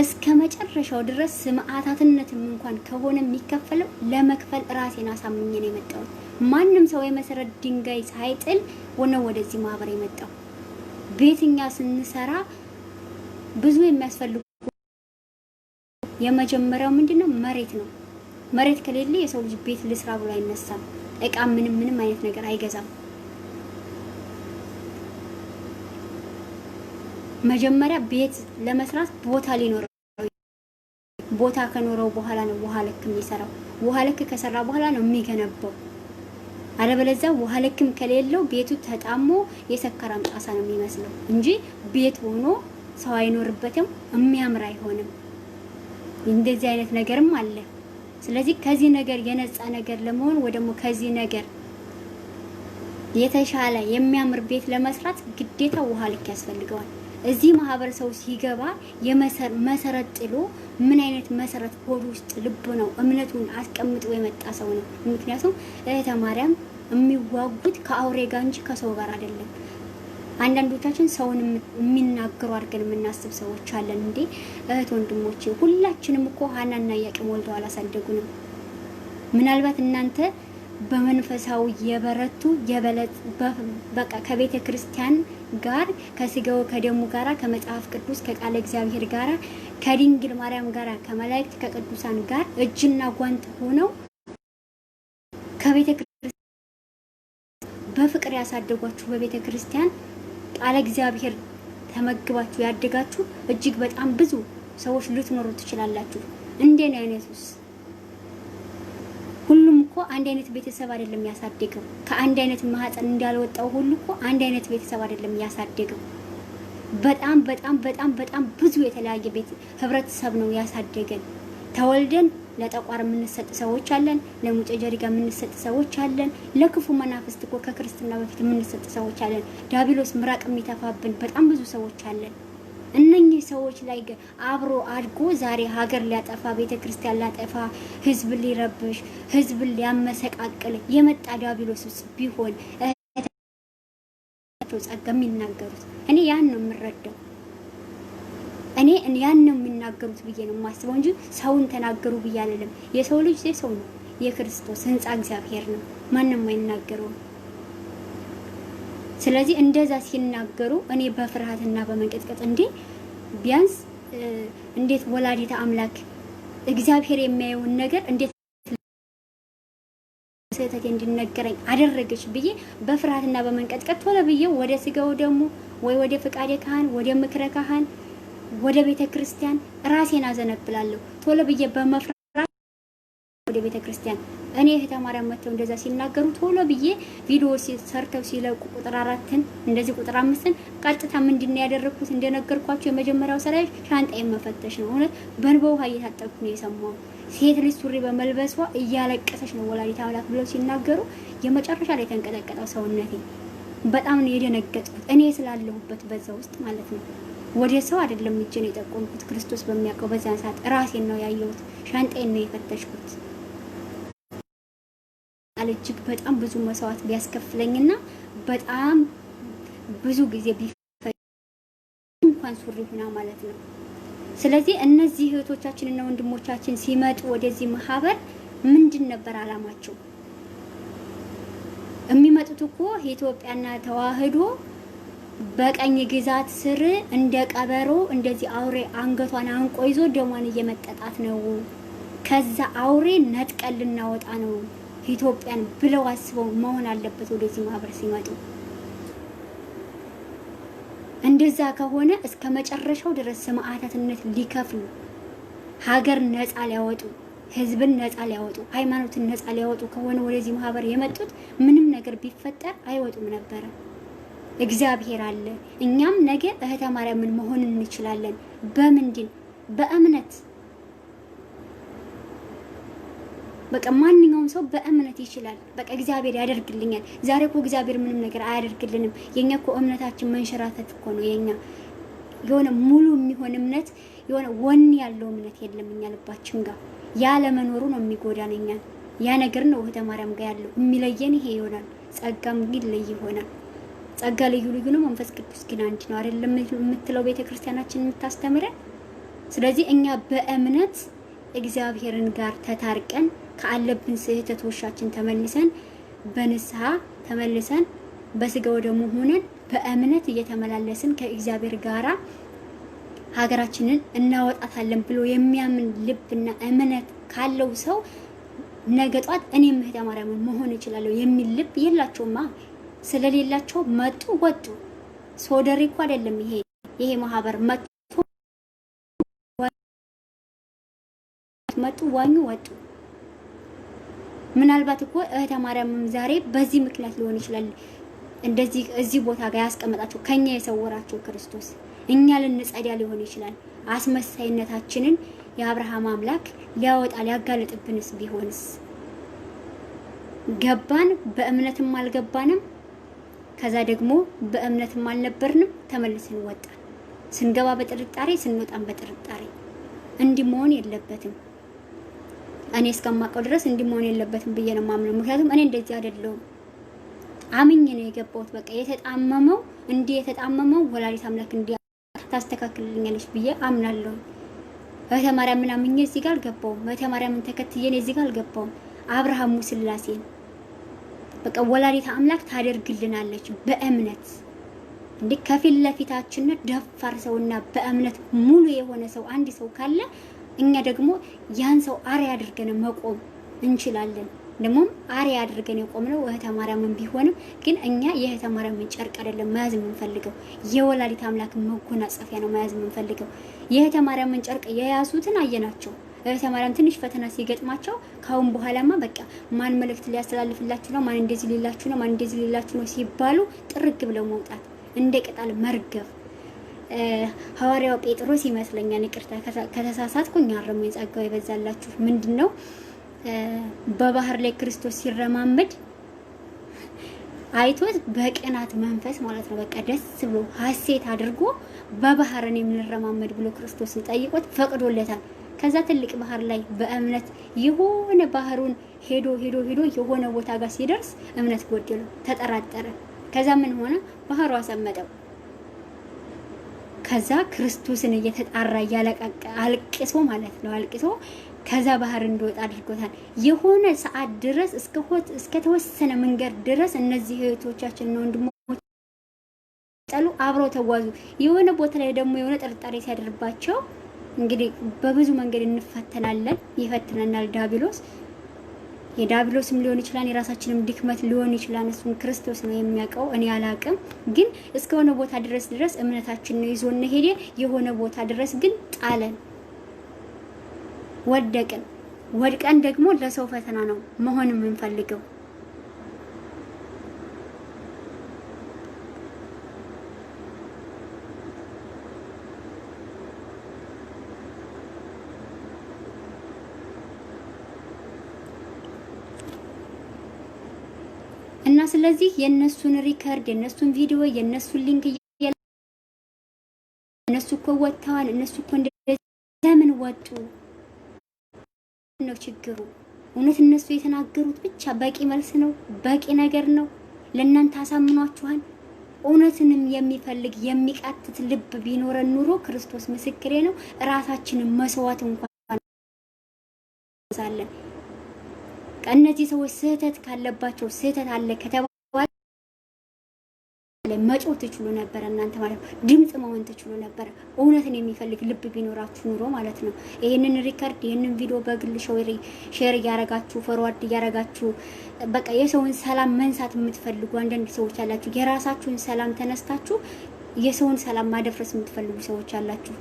እስከ መጨረሻው ድረስ ስማዕታትነትም እንኳን ከሆነ የሚከፈለው ለመክፈል ራሴን አሳምኜ ነው የመጣው። ማንም ሰው የመሰረት ድንጋይ ሳይጥል ወደዚህ ማህበር የመጣው። ቤትኛ ስንሰራ ብዙ የሚያስፈልጉ የመጀመሪያው ምንድነው? መሬት ነው። መሬት ከሌለ የሰው ልጅ ቤት ልስራ ብሎ አይነሳም። እቃ ምንም አይነት ነገር አይገዛም። መጀመሪያ ቤት ለመስራት ቦታ ሊኖረው፣ ቦታ ከኖረው በኋላ ነው ውሃ ልክ የሚሰራው። ውሃ ልክ ከሰራ በኋላ ነው የሚገነባው። አለበለዚያ ውሃ ልክም ከሌለው ቤቱ ተጣሞ የሰከራም ጣሳ ነው የሚመስለው እንጂ ቤት ሆኖ ሰው አይኖርበትም፣ የሚያምር አይሆንም። እንደዚህ አይነት ነገርም አለ። ስለዚህ ከዚህ ነገር የነጻ ነገር ለመሆን ወይ ደግሞ ከዚህ ነገር የተሻለ የሚያምር ቤት ለመስራት ግዴታ ውሃ ልክ ያስፈልገዋል። እዚህ ማህበረሰቡ ሲገባ መሰረት ጥሎ ምን አይነት መሰረት ሆድ ውስጥ ልብ ነው እምነቱን አስቀምጦ የመጣ ሰው ነው። ምክንያቱም እህተ ማርያም የሚዋጉት ከአውሬ ጋር እንጂ ከሰው ጋር አይደለም። አንዳንዶቻችን ሰውን የሚናገሩ አድርገን የምናስብ ሰዎች አለን። እንዴ እህት ወንድሞቼ፣ ሁላችንም እኮ ሀናና ኢያቄም ወልደው አላሳደጉንም። ምናልባት እናንተ በመንፈሳዊ የበረቱ በቃ ከቤተ ክርስቲያን ጋር ከስጋው ከደሙ ጋራ ከመጽሐፍ ቅዱስ ከቃለ እግዚአብሔር ጋራ ከድንግል ማርያም ጋራ ከመላእክት ከቅዱሳን ጋር እጅና ጓንት ሆነው ከቤተ ክርስቲያን በፍቅር ያሳደጓችሁ በቤተ ክርስቲያን ቃለ እግዚአብሔር ተመግባችሁ ያደጋችሁ እጅግ በጣም ብዙ ሰዎች ልትኖሩ ትችላላችሁ። እንደኔ አይነቱስ ሁሉም እኮ አንድ አይነት ቤተሰብ አይደለም ያሳደገው። ከአንድ አይነት ማህፀን እንዳልወጣው ሁሉ እኮ አንድ አይነት ቤተሰብ አይደለም ያሳደገው። በጣም ብዙ የተለያየ ህብረተሰብ ነው ያሳደገን። ተወልደን ለጠቋር የምንሰጥ ሰዎች አለን፣ ለሙጨ ጀሪጋ የምንሰጥ ሰዎች አለን፣ ለክፉ መናፍስት እኮ ከክርስትና በፊት የምንሰጥ ሰዎች አለን። ዲያብሎስ ምራቅ የሚተፋብን በጣም ብዙ ሰዎች አለን። እነኚህ ሰዎች ላይ አብሮ አድጎ ዛሬ ሀገር ሊያጠፋ፣ ቤተክርስቲያን ሊያጠፋ፣ ህዝብ ሊረብሽ፣ ህዝብ ሊያመሰቃቅል የመጣ ዲያብሎስ ቢሆን ጸጋ የሚናገሩት እኔ ያን ነው የምረዳው። እኔ ያን ነው የሚናገሩት ብዬ ነው የማስበው እንጂ ሰውን ተናገሩ ብዬ አይደለም። የሰው ልጅ የሰው ነው፣ የክርስቶስ ህንጻ እግዚአብሔር ነው፣ ማንንም አይናገረውም። ስለዚህ እንደዛ ሲናገሩ እኔ በፍርሃትና በመንቀጥቀጥ እንዴ ቢያንስ እንዴት ወላዲተ አምላክ እግዚአብሔር የሚያየውን ነገር እንዴት ስህተት እንዲነገረኝ አደረገች ብዬ በፍርሃትና በመንቀጥቀጥ ቶሎ ብዬ ወደ ስጋው ደግሞ ወይ ወደ ፍቃደ ካህን ወደ ምክረ ካህን ወደ ቤተ ክርስቲያን ራሴን አዘነብላለሁ። ቶሎ ብዬ በመፍራት ወደ ቤተ ክርስቲያን እኔ እህተ ማርያም መተው እንደዛ ሲናገሩ ቶሎ ብዬ ቪዲዮ ሰርተው ሲለቁ ቁጥር 4ን እንደዚህ ቁጥር 5ን ቀጥታ ምንድነው ያደረኩት እንደነገርኳችሁ የመጀመሪያው ስራዬ ሻንጣዬን መፈተሽ ነው። እውነት በእንባ ውሃ እየታጠብኩ ነው የሰማው። ሴት ልጅ ሱሪ በመልበሷ እያለቀሰች ነው ወላዲተ አምላክ ብለው ሲናገሩ የመጨረሻ ላይ ተንቀጠቀጠው ሰውነቴ። በጣም ነው የደነገጥኩት እኔ ስላለሁበት በዛ ውስጥ ማለት ነው። ወደ ሰው አይደለም እጄን የጠቆምኩት ክርስቶስ በሚያውቀው በዛን ሰዓት ራሴን ነው ያየሁት። ሻንጣዬን ነው የፈተሽኩት። እጅግ በጣም ብዙ መስዋዕት ቢያስከፍለኝና በጣም ብዙ ጊዜ ቢፈጅ እንኳን ሱሪ ሆና ማለት ነው። ስለዚህ እነዚህ እህቶቻችንና ወንድሞቻችን ሲመጡ ወደዚህ ማህበር ምንድን ነበር አላማቸው? የሚመጡት እኮ ኢትዮጵያና ተዋህዶ በቀኝ ግዛት ስር እንደ ቀበሮ እንደዚህ አውሬ አንገቷን አንቆ ይዞ ደሟን እየመጠጣት ነው። ከዛ አውሬ ነጥቀን ልናወጣ ነው ኢትዮጵያን ብለው አስበው መሆን አለበት ወደዚህ ማህበር ሲመጡ። እንደዛ ከሆነ እስከ መጨረሻው ድረስ ሰማዕታትነት ሊከፍሉ፣ ሀገር ነፃ ሊያወጡ፣ ህዝብን ነፃ ሊያወጡ፣ ሃይማኖትን ነፃ ሊያወጡ ከሆነ ወደዚህ ማህበር የመጡት ምንም ነገር ቢፈጠር አይወጡም ነበረ። እግዚአብሔር አለ። እኛም ነገ እህተ ማርያምን መሆን እንችላለን። በምንድን? በእምነት። በቃ ማንኛውም ሰው በእምነት ይችላል። በቃ እግዚአብሔር ያደርግልኛል። ዛሬ እኮ እግዚአብሔር ምንም ነገር አያደርግልንም። የኛ እኮ እምነታችን መንሸራተት እኮ ነው። የኛ የሆነ ሙሉ የሚሆን እምነት የሆነ ወን ያለው እምነት የለም እኛ ልባችን ጋር። ያለ መኖሩ ነው የሚጎዳን እኛን። ያ ነገር ነው እህተ ማርያም ጋር ያለው የሚለየን ይሄ ይሆናል። ጸጋም ግን ለይ ይሆናል። ጸጋ ልዩ ልዩ ነው። መንፈስ ቅዱስ ግን አንድ ነው አይደለም የምትለው ቤተክርስቲያናችን የምታስተምረን። ስለዚህ እኛ በእምነት እግዚአብሔርን ጋር ተታርቀን ከአለብን ስህተቶቻችን ተመልሰን በንስሐ ተመልሰን በስጋው ደግሞ ሆነን በእምነት እየተመላለስን ከእግዚአብሔር ጋራ ሀገራችንን እናወጣታለን ብሎ የሚያምን ልብና እምነት ካለው ሰው ነገ ጧት እኔም እህተ ማርያምን መሆን እችላለሁ የሚል ልብ የላቸውማ። ስለሌላቸው መጡ ወጡ። ሶደሪ እኮ አይደለም ይሄ ማህበር መጡ ዋኙ ወጡ። ምናልባት እኮ እህተ ማርያምም ዛሬ በዚህ ምክንያት ሊሆን ይችላል እንደዚህ እዚህ ቦታ ጋር ያስቀመጣቸው ከኛ የሰወራቸው ክርስቶስ እኛ ልንጸዳ ሊሆን ይችላል። አስመሳይነታችንን የአብርሃም አምላክ ሊያወጣ ሊያጋልጥብንስ ቢሆንስ? ገባን፣ በእምነትም አልገባንም። ከዛ ደግሞ በእምነትም አልነበርንም፣ ተመልሰን ወጣን። ስንገባ በጥርጣሬ ስንወጣን በጥርጣሬ። እንዲህ መሆን የለበትም። እኔ እስከማውቀው ድረስ እንዲህ መሆን የለበትም ብዬ ነው የማምነው። ምክንያቱም እኔ እንደዚህ አይደለሁም። አምኜ ነው የገባሁት። በቃ የተጣመመው ወላዲተ አምላክ እንዲህ ታስተካክልልኛለች ብዬ አምናለሁ። እህተ ማርያምን አምኜ እዚህ ጋር አልገባሁም። እህተ ማርያምን ተከትዬ እዚህ ጋር አልገባሁም። አብርሃሙ ስላሴን በቃ ወላዲተ አምላክ ታደርግልናለች በእምነት። እንዴ ከፊት ለፊታችን ደፋር ሰውና በእምነት ሙሉ የሆነ ሰው አንድ ሰው ካለ እኛ ደግሞ ያን ሰው አርአያ አድርገን መቆም እንችላለን። ደግሞም አርአያ አድርገን የቆምነው እህተ ማርያምን ቢሆንም ግን እኛ የእህተ ማርያምን ጨርቅ አይደለም መያዝ የምንፈልገው፣ የወላዲተ አምላክ መጎናጸፊያ ነው መያዝ የምንፈልገው። የእህተ ማርያምን ጨርቅ የያዙትን አየናቸው። እህተ ማርያም ትንሽ ፈተና ሲገጥማቸው ካሁን በኋላማ በቃ ማን መልእክት ሊያስተላልፍላችሁ ነው፣ ማን እንደዚህ ሊላችሁ ነው፣ ማን እንደዚህ ሊላችሁ ነው ሲባሉ ጥርግ ብለው መውጣት፣ እንደ ቅጠል መርገፍ። ሐዋርያው ጴጥሮስ ይመስለኛል፣ ይቅርታ ከተሳሳትኩኝ አርሙኝ፣ ጸጋው ይበዛላችሁ። ምንድነው በባህር ላይ ክርስቶስ ሲረማመድ አይቶት በቅናት መንፈስ ማለት ነው፣ በቃ ደስ ብሎ ሐሴት አድርጎ በባህርን የምንረማመድ ብሎ ክርስቶስን ጠይቆት ፈቅዶለታል። ከዛ ትልቅ ባህር ላይ በእምነት የሆነ ባህሩን ሄዶ የሆነ ቦታ ጋር ሲደርስ እምነት ጎደለው፣ ተጠራጠረ። ከዛ ምን ሆነ? ባህሩ አሰመጠው። ከዛ ክርስቶስን እየተጣራ እያለቀቀ አልቅሶ ማለት ነው፣ አልቅሶ ከዛ ባህር እንደወጣ አድርጎታል። የሆነ ሰዓት ድረስ እስከ ተወሰነ መንገድ ድረስ እነዚህ እህቶቻችን ነው ወንድሞች ጠሉ አብረው ተጓዙ። የሆነ ቦታ ላይ ደግሞ የሆነ ጥርጣሬ ሲያደርባቸው እንግዲህ በብዙ መንገድ እንፈተናለን፣ ይፈትነናል ዲያብሎስ። የዲያብሎስም ሊሆን ይችላል፣ የራሳችንም ድክመት ሊሆን ይችላል። እሱን ክርስቶስ ነው የሚያውቀው፣ እኔ አላውቅም። ግን እስከሆነ ቦታ ድረስ እምነታችን ነው ይዞን ሄደ። የሆነ ቦታ ድረስ ግን ጣለን፣ ወደቅን። ወድቀን ደግሞ ለሰው ፈተና ነው መሆን የምንፈልገው። እና ስለዚህ የነሱን ሪከርድ፣ የነሱን ቪዲዮ፣ የነሱን ሊንክ እነሱ እኮ ወጥተዋል፣ እነሱ እኮ ለምን ወጡ ነው ችግሩ። እውነት እነሱ የተናገሩት ብቻ በቂ መልስ ነው፣ በቂ ነገር ነው። ለእናንተ አሳምኗችኋል። እውነትንም የሚፈልግ የሚቃትት ልብ ቢኖረን ኑሮ ክርስቶስ ምስክሬ ነው፣ ራሳችንን መስዋዕት እንኳን እንዛለን። እነዚህ ሰዎች ስህተት ካለባቸው ስህተት አለ ከተባለ መጮህ ትችሉ ነበር እናንተ ማለት ነው። ድምጽ መሆን ትችሉ ነበር። እውነትን የሚፈልግ ልብ ቢኖራችሁ ኑሮ ማለት ነው። ይሄንን ሪከርድ ይሄንን ቪዲዮ በግል ሼር እያረጋችሁ ፎርዋርድ እያረጋችሁ በቃ የሰውን ሰላም መንሳት የምትፈልጉ አንዳንድ ሰዎች አላችሁ። የራሳችሁን ሰላም ተነስታችሁ የሰውን ሰላም ማደፍረስ የምትፈልጉ ሰዎች አላችሁ።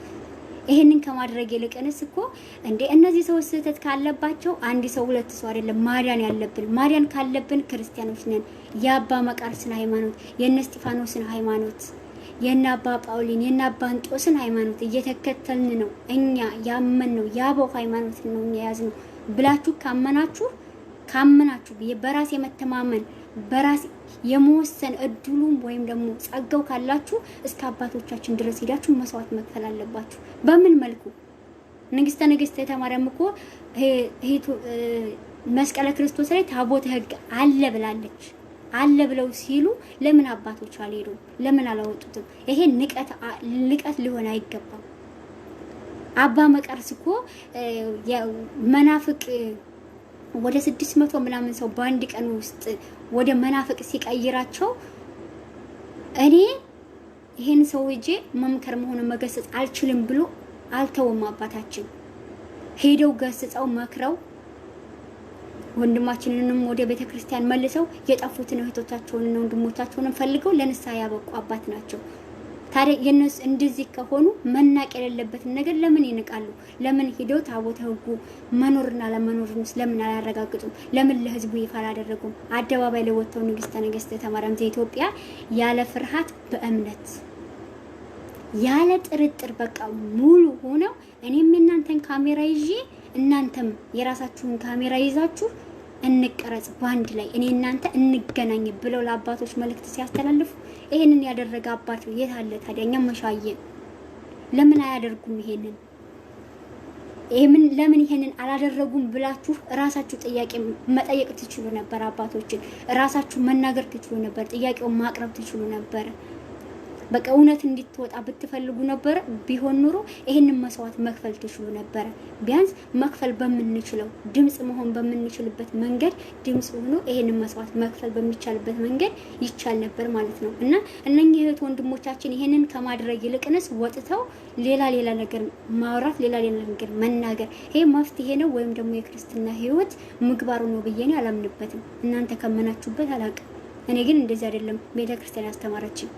ይሄንን ከማድረግ ይልቅንስ እኮ እንደ እነዚህ ሰዎች ስህተት ካለባቸው አንድ ሰው ሁለት ሰው አይደለም ማዳን ያለብን። ማዳን ካለብን ክርስቲያኖች ነን። የአባ መቃርስን ሃይማኖት፣ የነ እስጢፋኖስን ሃይማኖት፣ የነ አባ ጳውሊን፣ የነ አባ እንጦስን ሃይማኖት እየተከተልን ነው እኛ ያመንነው። ያበው ሃይማኖት ነው እኛ ያዝነው ብላችሁ ካመናችሁ በራስ የመተማመን በራስ የመወሰን እድሉም ወይም ደግሞ ጸጋው ካላችሁ እስከ አባቶቻችን ድረስ ሄዳችሁ መስዋዕት መክፈል አለባችሁ። በምን መልኩ? ንግስተ ነገስት የተማረም እኮ መስቀለ ክርስቶስ ላይ ታቦተ ሕግ አለ ብላለች። አለ ብለው ሲሉ ለምን አባቶች አልሄዱም? ለምን አላወጡትም? ይሄ ንቀት ሊሆን አይገባም። አባ መቃርስ እኮ መናፍቅ ወደ 600 ምናምን ሰው በአንድ ቀን ውስጥ ወደ መናፍቅ ሲቀይራቸው እኔ ይሄን ሰው እጄ መምከር መሆኑን መገሰጽ አልችልም ብሎ አልተውም። አባታችን ሄደው ገስጸው መክረው ወንድማችንንም ወደ ቤተክርስቲያን መልሰው የጠፉትን እህቶቻቸውንና ወንድሞቻቸውን ፈልገው ለንስሐ ያበቁ አባት ናቸው። ታዲያ የነሱ እንደዚህ ከሆኑ መናቅ የሌለበትን ነገር ለምን ይንቃሉ? ለምን ሄደው ታቦተ ሕጉ መኖርና ለመኖርንስ ለምን አላረጋግጡም? ለምን ለህዝቡ ይፋ አላደረጉም? አደባባይ ላይ ወጥተው ንግስተ ነገስት ተማረም ዘኢትዮጵያ ያለ ፍርሃት በእምነት ያለ ጥርጥር በቃ ሙሉ ሆነው እኔም የእናንተን ካሜራ ይዤ እናንተም የራሳችሁን ካሜራ ይዛችሁ እንቀረጽ ባንድ ላይ እኔ እናንተ እንገናኝ ብለው ለአባቶች መልእክት ሲያስተላልፉ ይሄንን ያደረገ አባት የት አለ ታዲያ? እኛም መሻየን ለምን አያደርጉም? ለምን ይሄንን አላደረጉም ብላችሁ ራሳችሁ ጥያቄ መጠየቅ ትችሉ ነበር። አባቶችን ራሳችሁ መናገር ትችሉ ነበር። ጥያቄውን ማቅረብ ትችሉ ነበር። በቃ እውነት እንድትወጣ ብትፈልጉ ነበር። ቢሆን ኑሮ ይሄንን መስዋዕት መክፈል ትችሉ ነበር። ቢያንስ መክፈል በምንችለው ድምጽ መሆን በምንችልበት መንገድ ድምጽ ሆኖ ይሄንን መስዋዕት መክፈል በሚቻልበት መንገድ ይቻል ነበር ማለት ነው። እና እነኚህ እህት ወንድሞቻችን ይሄንን ከማድረግ ይልቅንስ ወጥተው ሌላ ነገር ማውራት፣ ሌላ ነገር መናገር ይሄ መፍትሄ ነው ወይም ደግሞ የክርስትና ህይወት ምግባሩ ነው ብዬ እኔ አላምንበትም። እናንተ ከመናችሁበት አላውቅም። እኔ ግን እንደዚህ አይደለም ቤተክርስቲያን ያስተማረችኝ።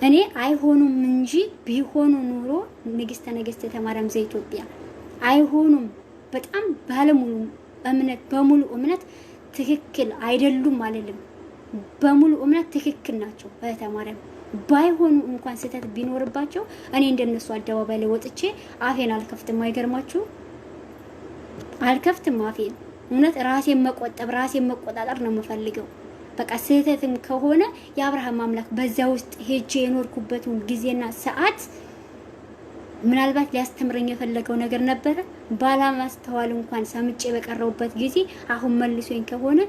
እኔ አይሆኑም እንጂ ቢሆኑ ኑሮ ንግስተ ነገስት የተማረም ዘኢትዮጵያ አይሆኑም። በጣም ባለሙሉ እምነት በሙሉ እምነት ትክክል አይደሉም አለልም። በሙሉ እምነት ትክክል ናቸው። በተማረም ባይሆኑ እንኳን ስህተት ቢኖርባቸው እኔ እንደነሱ አደባባይ ላይ ወጥቼ አፌን አልከፍትም። አይገርማችሁ? አልከፍትም አፌን። እውነት ራሴን መቆጠብ ራሴን መቆጣጠር ነው የምፈልገው። በቃ ስህተትም ከሆነ የአብርሃም አምላክ በዛ ውስጥ ሄጄ የኖርኩበትን ጊዜና ሰዓት ምናልባት ሊያስተምረኝ የፈለገው ነገር ነበረ። ባለማስተዋል እንኳን ሰምጬ በቀረውበት ጊዜ አሁን መልሶኝ ከሆነ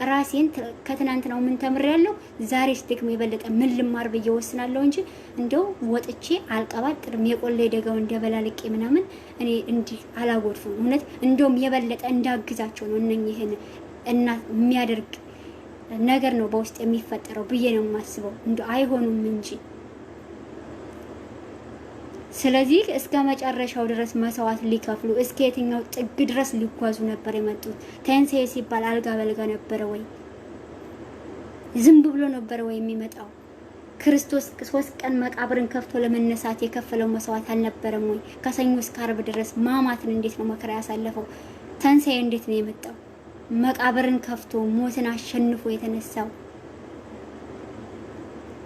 ራሴን ከትናንትናው ምን ተምሬያለሁ፣ ዛሬስ ደግሞ የበለጠ ምን ልማር ብዬ ወስናለሁ እንጂ እንደው ወጥቼ አልቀባጥርም። የቆሌ ደጋው እንደበላልቄ ምናምን እኔ እንዲህ አላጎድፍም። እውነት እንደውም የበለጠ እንዳግዛቸው ነው እነኝህን እና የሚያደርግ ነገር ነው በውስጥ የሚፈጠረው ብዬ ነው የማስበው። እንደው አይሆኑም እንጂ ስለዚህ እስከ መጨረሻው ድረስ መስዋዕት ሊከፍሉ እስከ የትኛው ጥግ ድረስ ሊጓዙ ነበር የመጡት። ትንሣኤ ሲባል አልጋ በልጋ ነበረ ወይ? ዝም ብሎ ነበረ ወይ የሚመጣው? ክርስቶስ 3 ቀን መቃብርን ከፍቶ ለመነሳት የከፈለው መስዋዕት አልነበረም ወይ? ከሰኞ እስከ ዓርብ ድረስ ማማትን እንዴት ነው መከራ ያሳለፈው? ትንሣኤ እንዴት ነው የመጣው? መቃብርን ከፍቶ ሞትን አሸንፎ የተነሳው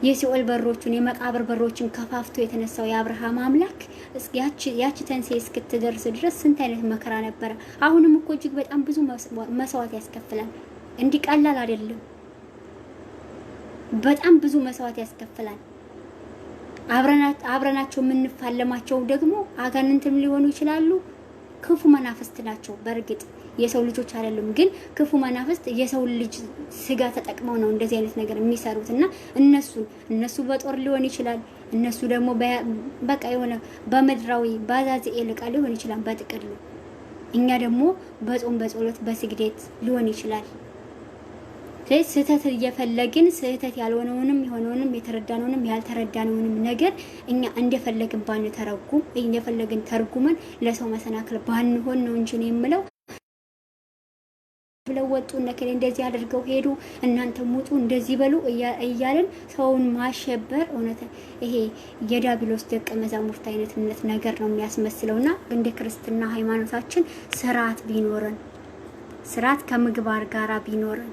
የሲኦል በሮቹን የመቃብር በሮችን ከፋፍቶ የተነሳው የአብርሃም አምላክ ያቺ ትንሣኤ እስክትደርስ ድረስ ስንት አይነት መከራ ነበረ። አሁንም እኮ እጅግ በጣም ብዙ መስዋዕት ያስከፍላል። እንዲህ ቀላል አይደለም። በጣም ብዙ መስዋዕት ያስከፍላል። አብረናቸው የምንፋለማቸው ደግሞ አጋንንትም ሊሆኑ ይችላሉ። ክፉ መናፍስት ናቸው። በእርግጥ የሰው ልጆች አይደሉም፣ ግን ክፉ መናፍስት የሰው ልጅ ስጋ ተጠቅመው ነው እንደዚህ አይነት ነገር የሚሰሩት እና እነሱ በጦር ሊሆን ይችላል። እነሱ ደግሞ በቃ የሆነ በምድራዊ ባዛዝኤል ዕቃ ሊሆን ይችላል በጥቅሉ። እኛ ደግሞ በጾም በጸሎት በስግደት ሊሆን ይችላል። ስህተት እየፈለግን ስህተት ያልሆነውንም የሆነውንም የተረዳነውንም ያልተረዳነውንም ነገር እኛ እንደፈለግን ባንተረጉም እንደፈለግን ተርጉመን ለሰው መሰናክል ባንሆን ነው እንጂ ነው የምለው። ብለው ወጡ ነከለ እንደዚህ አድርገው ሄዱ፣ እናንተ ሙጡ እንደዚህ በሉ እያለን ሰውን ማሸበር እውነት ይሄ የዲያብሎስ ደቀ መዛሙርት አይነትነት ነገር ነው የሚያስመስለውና እንደ ክርስትና ሃይማኖታችን ስርዓት ቢኖረን ስርዓት ከምግባር ጋራ ቢኖረን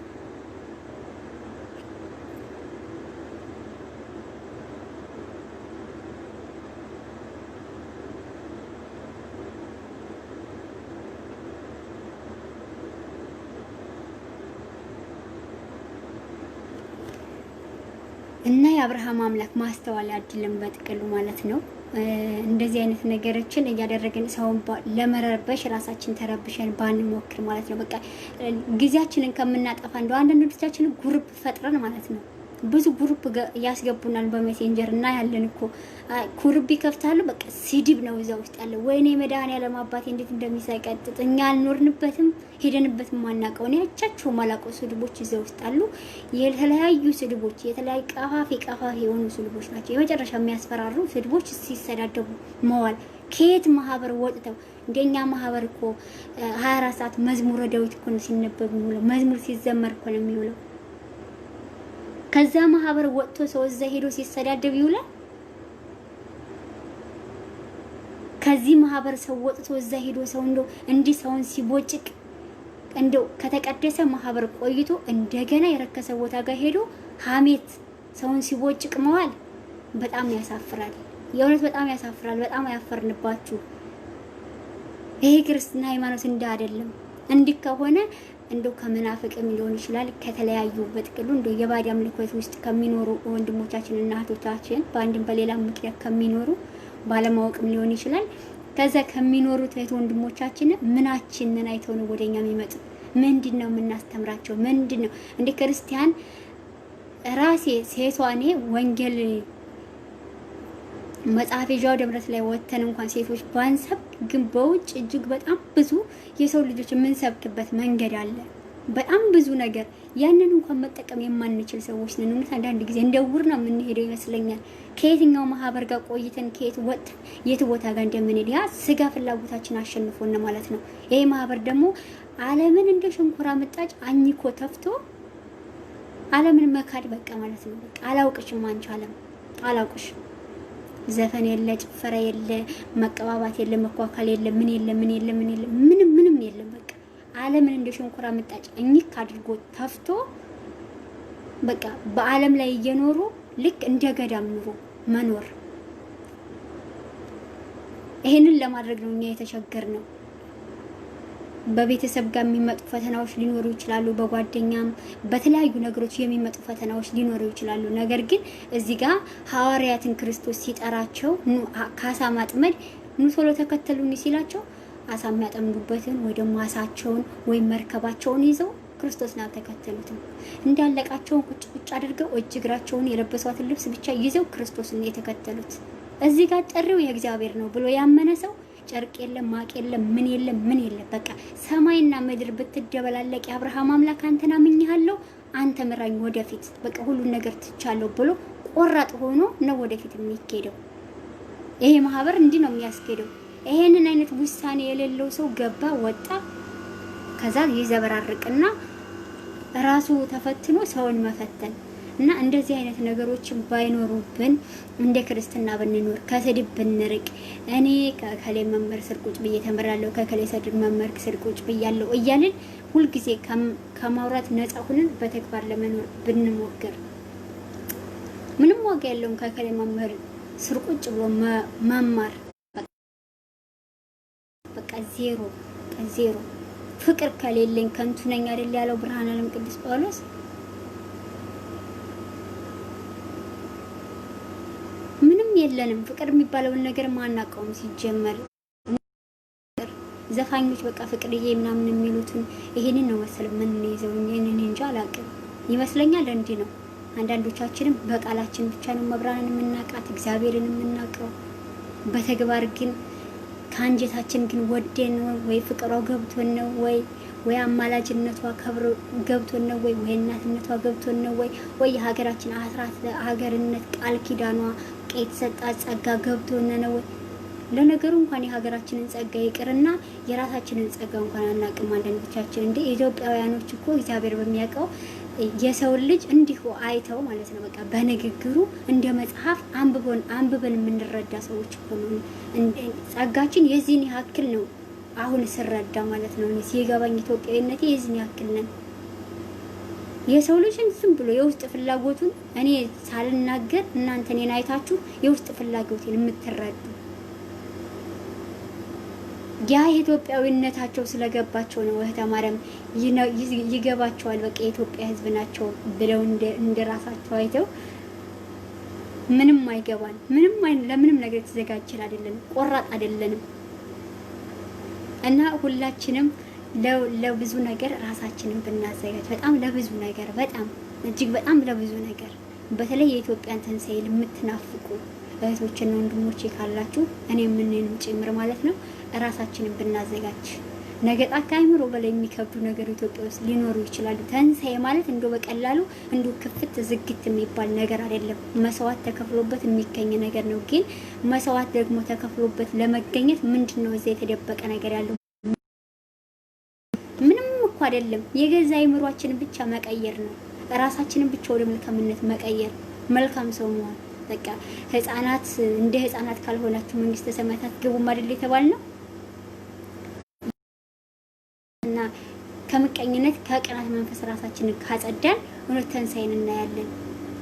እና የአብርሃም አምላክ ማስተዋል ያድልን በጥቅሉ ማለት ነው። እንደዚህ አይነት ነገሮችን እያደረግን ሰውን ለመረበሽ ራሳችን ተረብሸን ባንሞክር ማለት ነው። በቃ ጊዜያችንን ከምናጠፋ እንደው አንዳንዶቻችን ግሩፕ ፈጥረን ማለት ነው ብዙ ግሩፕ ያስገቡናል በሜሴንጀር እና ያለን እኮ ግሩፕ ይከፍታሉ። በቃ ሲዲብ ነው እዛ ውስጥ ያለው። ወይኔ መድኃኒዓለም አባቴ እንዴት እንደሚሰቀጥጥ እኛ አልኖርንበትም ሄደንበትም ማናቀው ነው ያቻቸው ማላቀው ስድቦች እዛ ውስጥ አሉ። የተለያዩ ስድቦች የተለያዩ ቀፋፊ የሆኑ ስድቦች ናቸው። የመጨረሻ የሚያስፈራሩ ስድቦች ሲሰዳደቡ መዋል ከየት ማህበር ወጥተው እንደኛ ማህበር እኮ 24 ሰዓት መዝሙረ ዳዊት እኮ ነው ሲነበብ የሚውለው። መዝሙር ሲዘመር እኮ ነው የሚውለው። ከዛ ማህበር ወጥቶ ሰው እዛ ሄዶ ሲሰዳደብ ይውላል። ከዚህ ማህበር ሰው ወጥቶ እዛ ሄዶ ሰው እንደው እንዲህ ሰውን ሲቦጭቅ እንደው ከተቀደሰ ማህበር ቆይቶ እንደገና የረከሰ ቦታ ጋር ሄዶ ሐሜት ሰውን ሲቦጭቅ መዋል በጣም ያሳፍራል። የእውነት በጣም ያሳፍራል። በጣም ያፈርንባችሁ። ይሄ ክርስትና ሃይማኖት እንደ አይደለም። እንዲህ ከሆነ እንደው ከመናፍቅም ሊሆን ይችላል ከተለያዩ በጥቅሉ እንደው የባዕድ አምልኮት ውስጥ ከሚኖሩ ወንድሞቻችን እና እህቶቻችን በአንድም በሌላ ምክንያት ከሚኖሩ ባለማወቅም ሊሆን ይችላል ከዛ ከሚኖሩት እህት ወንድሞቻችን ምናችንን አይተው ነው ወደኛ የሚመጡ? ምንድነው የምናስተምራቸው? ምንድነው እንደ ክርስቲያን ራሴ ሴቷኔ ወንጌል መጽሐፍ ይዣው ደብረት ላይ ወተን እንኳን ሴቶች ባንሰብክ ግን በውጭ እጅግ በጣም ብዙ የሰው ልጆች የምንሰብክበት መንገድ አለ። በጣም ብዙ ነገር ያንን እንኳን መጠቀም የማንችል ሰዎች ነን። እውነት አንዳንድ ጊዜ እንደውር ነው የምንሄደው ይመስለኛል። ከየትኛው ማህበር ጋር ቆይተን ከየት ወጥ የት ቦታ ጋር እንደምንሄድ ያ ስጋ ፍላጎታችን አሸንፎን ማለት ነው። ይሄ ማህበር ደግሞ ዓለምን እንደ ሸንኮራ ምጣጭ አኝኮ ተፍቶ ዓለምን መካድ በቃ ማለት ነው። በቃ አላውቅሽም፣ አንቺ ዓለም አላውቅሽም። ዘፈን የለ፣ ጭፈራ የለ፣ መቀባባት የለ፣ መኳካል የለ፣ ምን የለ ምንም የለም። በቃ ዓለምን እንደ ሸንኮራ ምጣጭ እኝክ አድርጎ ተፍቶ በቃ በዓለም ላይ እየኖሩ ልክ እንደ ገዳም ኑሮ መኖር። ይሄንን ለማድረግ ነው እኛ የተቸገርነው። በቤተሰብ ጋር የሚመጡ ፈተናዎች ሊኖሩ ይችላሉ። በጓደኛም በተለያዩ ነገሮች የሚመጡ ፈተናዎች ሊኖሩ ይችላሉ። ነገር ግን እዚህ ጋር ሐዋርያትን ክርስቶስ ሲጠራቸው ከአሳ ማጥመድ ኑ ቶሎ ተከተሉኝ ሲላቸው አሳ የሚያጠምዱበትን ወይ ደግሞ አሳቸውን ወይም መርከባቸውን ይዘው ክርስቶስን አልተከተሉትም። እንዳለቃቸውን ቁጭ ቁጭ አድርገው እጅ እግራቸውን የለበሷትን ልብስ ብቻ ይዘው ክርስቶስን የተከተሉት። እዚህ ጋር ጥሪው የእግዚአብሔር ነው ብሎ ያመነ ሰው ጨርቅ የለም ማቅ የለም ምን የለም ምን የለም። በቃ ሰማይና ምድር ብትደበላለቅ የአብርሃም አምላክ አንተን አምኜሃለሁ፣ አንተ ምራኝ ወደፊት፣ በቃ ሁሉን ነገር ትቻለሁ ብሎ ቆራጥ ሆኖ ነው ወደፊት የሚሄደው። ይሄ ማህበር እንዲህ ነው የሚያስኬደው። ይሄንን አይነት ውሳኔ የሌለው ሰው ገባ ወጣ፣ ከዛ ይዘበራርቅና ራሱ ተፈትኖ ሰውን መፈተን እና እንደዚህ አይነት ነገሮችን ባይኖሩብን እንደ ክርስትና ብንኖር ከስድብ ብንርቅ እኔ ከከሌ መምህር ስር ቁጭ ብዬ ተምራለሁ ከከሌ ሰድር መምህር ስር ቁጭ ብያለሁ እያልን ሁልጊዜ ከማውራት ነፃ ሆነን በተግባር ለመኖር ብንሞክር ምንም ዋጋ የለውም። ከከሌ መምህር ስር ቁጭ ብሎ መማር በቃ ዜሮ። ፍቅር ከሌለኝ ከንቱ ነኝ አይደል ያለው ብርሃነ ዓለም ቅዱስ ጳውሎስ። የለንም ፍቅር የሚባለውን ነገር ማናቀውም ሲጀመር። ዘፋኞች በቃ ፍቅርዬ ምናምን የሚሉትን ይሄንን ነው መሰል ምን ይዘው እኔን እንጃ አላውቅም ይመስለኛል እንዲህ ነው። አንዳንዶቻችንም በቃላችን ብቻ ነው መብራንን የምናውቃት እግዚአብሔርን የምናውቀው። በተግባር ግን ከአንጀታችን ግን ወደን ወይ ፍቅሯ ገብቶን ነው ወይ አማላጅነቷ ከብሮ ገብቶን ነው ወይ እናትነቷ ገብቶን ነው ወይ የሀገራችን አስራት ሀገርነት ቃል ኪዳኗ የተሰጣት ጸጋ ገብቶን ነው። ለነገሩ እንኳን የሀገራችንን ጸጋ ይቅርና የራሳችንን ጸጋ እንኳን አናውቅም አንዳንዶቻችን። እንደ ኢትዮጵያውያኖች እኮ እግዚአብሔር በሚያውቀው የሰው ልጅ እንዲሁ አይተው ማለት ነው በቃ በንግግሩ እንደ መጽሐፍ አንብበን የምንረዳ ሰዎች እኮ ነው። ጸጋችን የዚህን ያክል ነው አሁን ስረዳ ማለት ነው። ሲገባኝ ኢትዮጵያዊነቴ የዚህን ያክል ነን። የሰው ልጅን ዝም ብሎ የውስጥ ፍላጎቱን እኔ ሳልናገር እናንተ እኔን አይታችሁ የውስጥ ፍላጎቴን የምትረዱ ያ ኢትዮጵያዊነታቸው ስለገባቸው ነው። እህተ ማርያም ይገባቸዋል። በቃ የኢትዮጵያ ሕዝብ ናቸው ብለው እንደራሳቸው አይተው ምንም አይገባን ለምንም ነገር ተዘጋጅተን አይደለም፣ ቆራጥ አይደለንም እና ሁላችንም ለብዙ ነገር ራሳችንን ብናዘጋጅ በጣም ለብዙ ነገር በጣም እጅግ በጣም ለብዙ ነገር በተለይ የኢትዮጵያን ትንሣኤ የምትናፍቁ እህቶችና ወንድሞቼ ካላችሁ እኔ ምንንም ጭምር ማለት ነው ራሳችንን ብናዘጋጅ ነገ ጣት ከአይምሮ በላይ የሚከብዱ ነገር ኢትዮጵያ ውስጥ ሊኖሩ ይችላሉ። ትንሣኤ ማለት እንደው በቀላሉ እንደው ክፍት ዝግት የሚባል ነገር አይደለም። መስዋዕት ተከፍሎበት የሚገኝ ነገር ነው። ግን መስዋዕት ደግሞ ተከፍሎበት ለመገኘት ምንድነው እዛ የተደበቀ ነገር ያለው? አይደለም የገዛ አይምሮአችንን ብቻ መቀየር ነው። ራሳችንን ብቻ ወደ መልካምነት መቀየር፣ መልካም ሰው መሆን። በቃ ህፃናት እንደ ህፃናት ካልሆናችሁ መንግስተ ሰማያት አትገቡም አይደል የተባልነው? እና ከምቀኝነት ከቅናት መንፈስ ራሳችንን ካጸዳን እውነት ትንሣኤን እናያለን።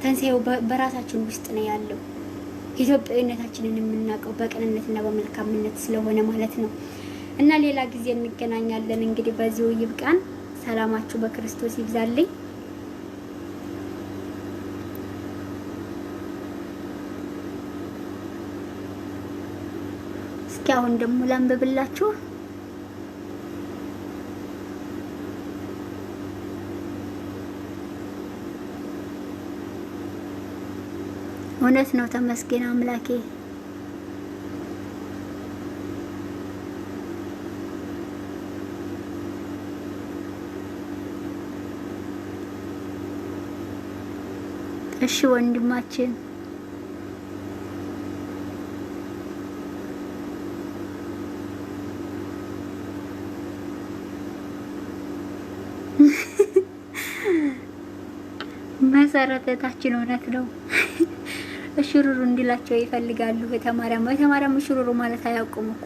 ትንሣኤው በራሳችን ውስጥ ነው ያለው። ኢትዮጵያዊነታችንን የምናውቀው በቅንነትና በመልካምነት ስለሆነ ማለት ነው። እና ሌላ ጊዜ እንገናኛለን። እንግዲህ በዚሁ ይብቃን። ሰላማችሁ በክርስቶስ ይብዛልኝ። እስኪ አሁን ደግሞ ላንብብላችሁ። እውነት ነው። ተመስገን አምላኬ። እሺ ወንድማችን መሰረታችን እውነት ነው። እሽሩሩ እንዲላቸው ይፈልጋሉ። በተማሪያም እሽሩሩ ማለት አያውቁም እኮ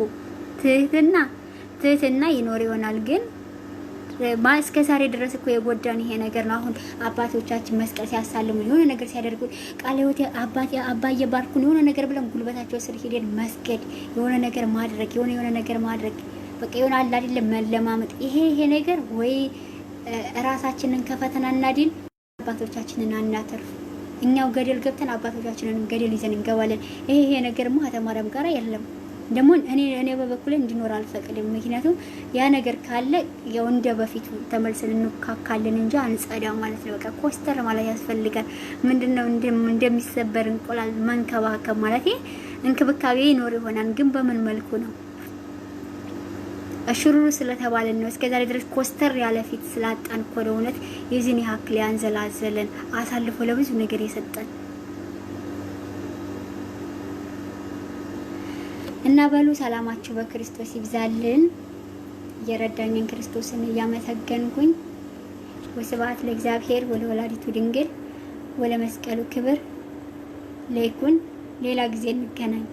ትህትና ይኖር ይሆናል ግን እስከ ዛሬ ድረስ እኮ የጎዳን ይሄ ነገር ነው። አሁን አባቶቻችን መስቀል ሲያሳልሙ የሆነ ነገር ሲያደርጉ ቃለ ሕይወት አባዬ ባርኩን የሆነ ነገር ብለን ጉልበታቸው ስር ሄደን መስገድ፣ የሆነ ነገር ማድረግ፣ የሆነ ነገር ማድረግ በቃ የሆነ አለ አይደለም መለማመጥ። ይሄ ነገር ወይ ራሳችንን ከፈተና እናድን፣ አባቶቻችንን አናተርፍ። እኛው ገደል ገብተን አባቶቻችንን ገደል ይዘን እንገባለን። ይሄ ነገርማ ከተማረም ጋር የለም። ደግሞ እኔ በበኩሌ እንዲኖር አልፈቅድም። ምክንያቱም ያ ነገር ካለ ያው እንደ በፊቱ ተመልሰን እንካካለን እንጂ አንጸዳ ማለት ነው። በቃ ኮስተር ማለት ያስፈልጋል። ምንድነው እንደሚሰበር እንቁላል መንከባከብ ማለት እንክብካቤ ይኖር ይሆናል፣ ግን በምን መልኩ ነው? አሽሩሩ ስለተባለን ነው እስከዛሬ ድረስ ኮስተር ያለ ፊት ስላጣን እኮ ነው እውነት የዚህን ያክል ያንዘላዘለን አሳልፎ ለብዙ ነገር የሰጠን። እና በሉ ሰላማችሁ በክርስቶስ ይብዛልን። የረዳኝን ክርስቶስን እያመሰገንኩኝ ወስብሐት ለእግዚአብሔር ወለወላዲቱ ድንግል ወለመስቀሉ ክብር ለይኩን። ሌላ ጊዜ እንገናኝ።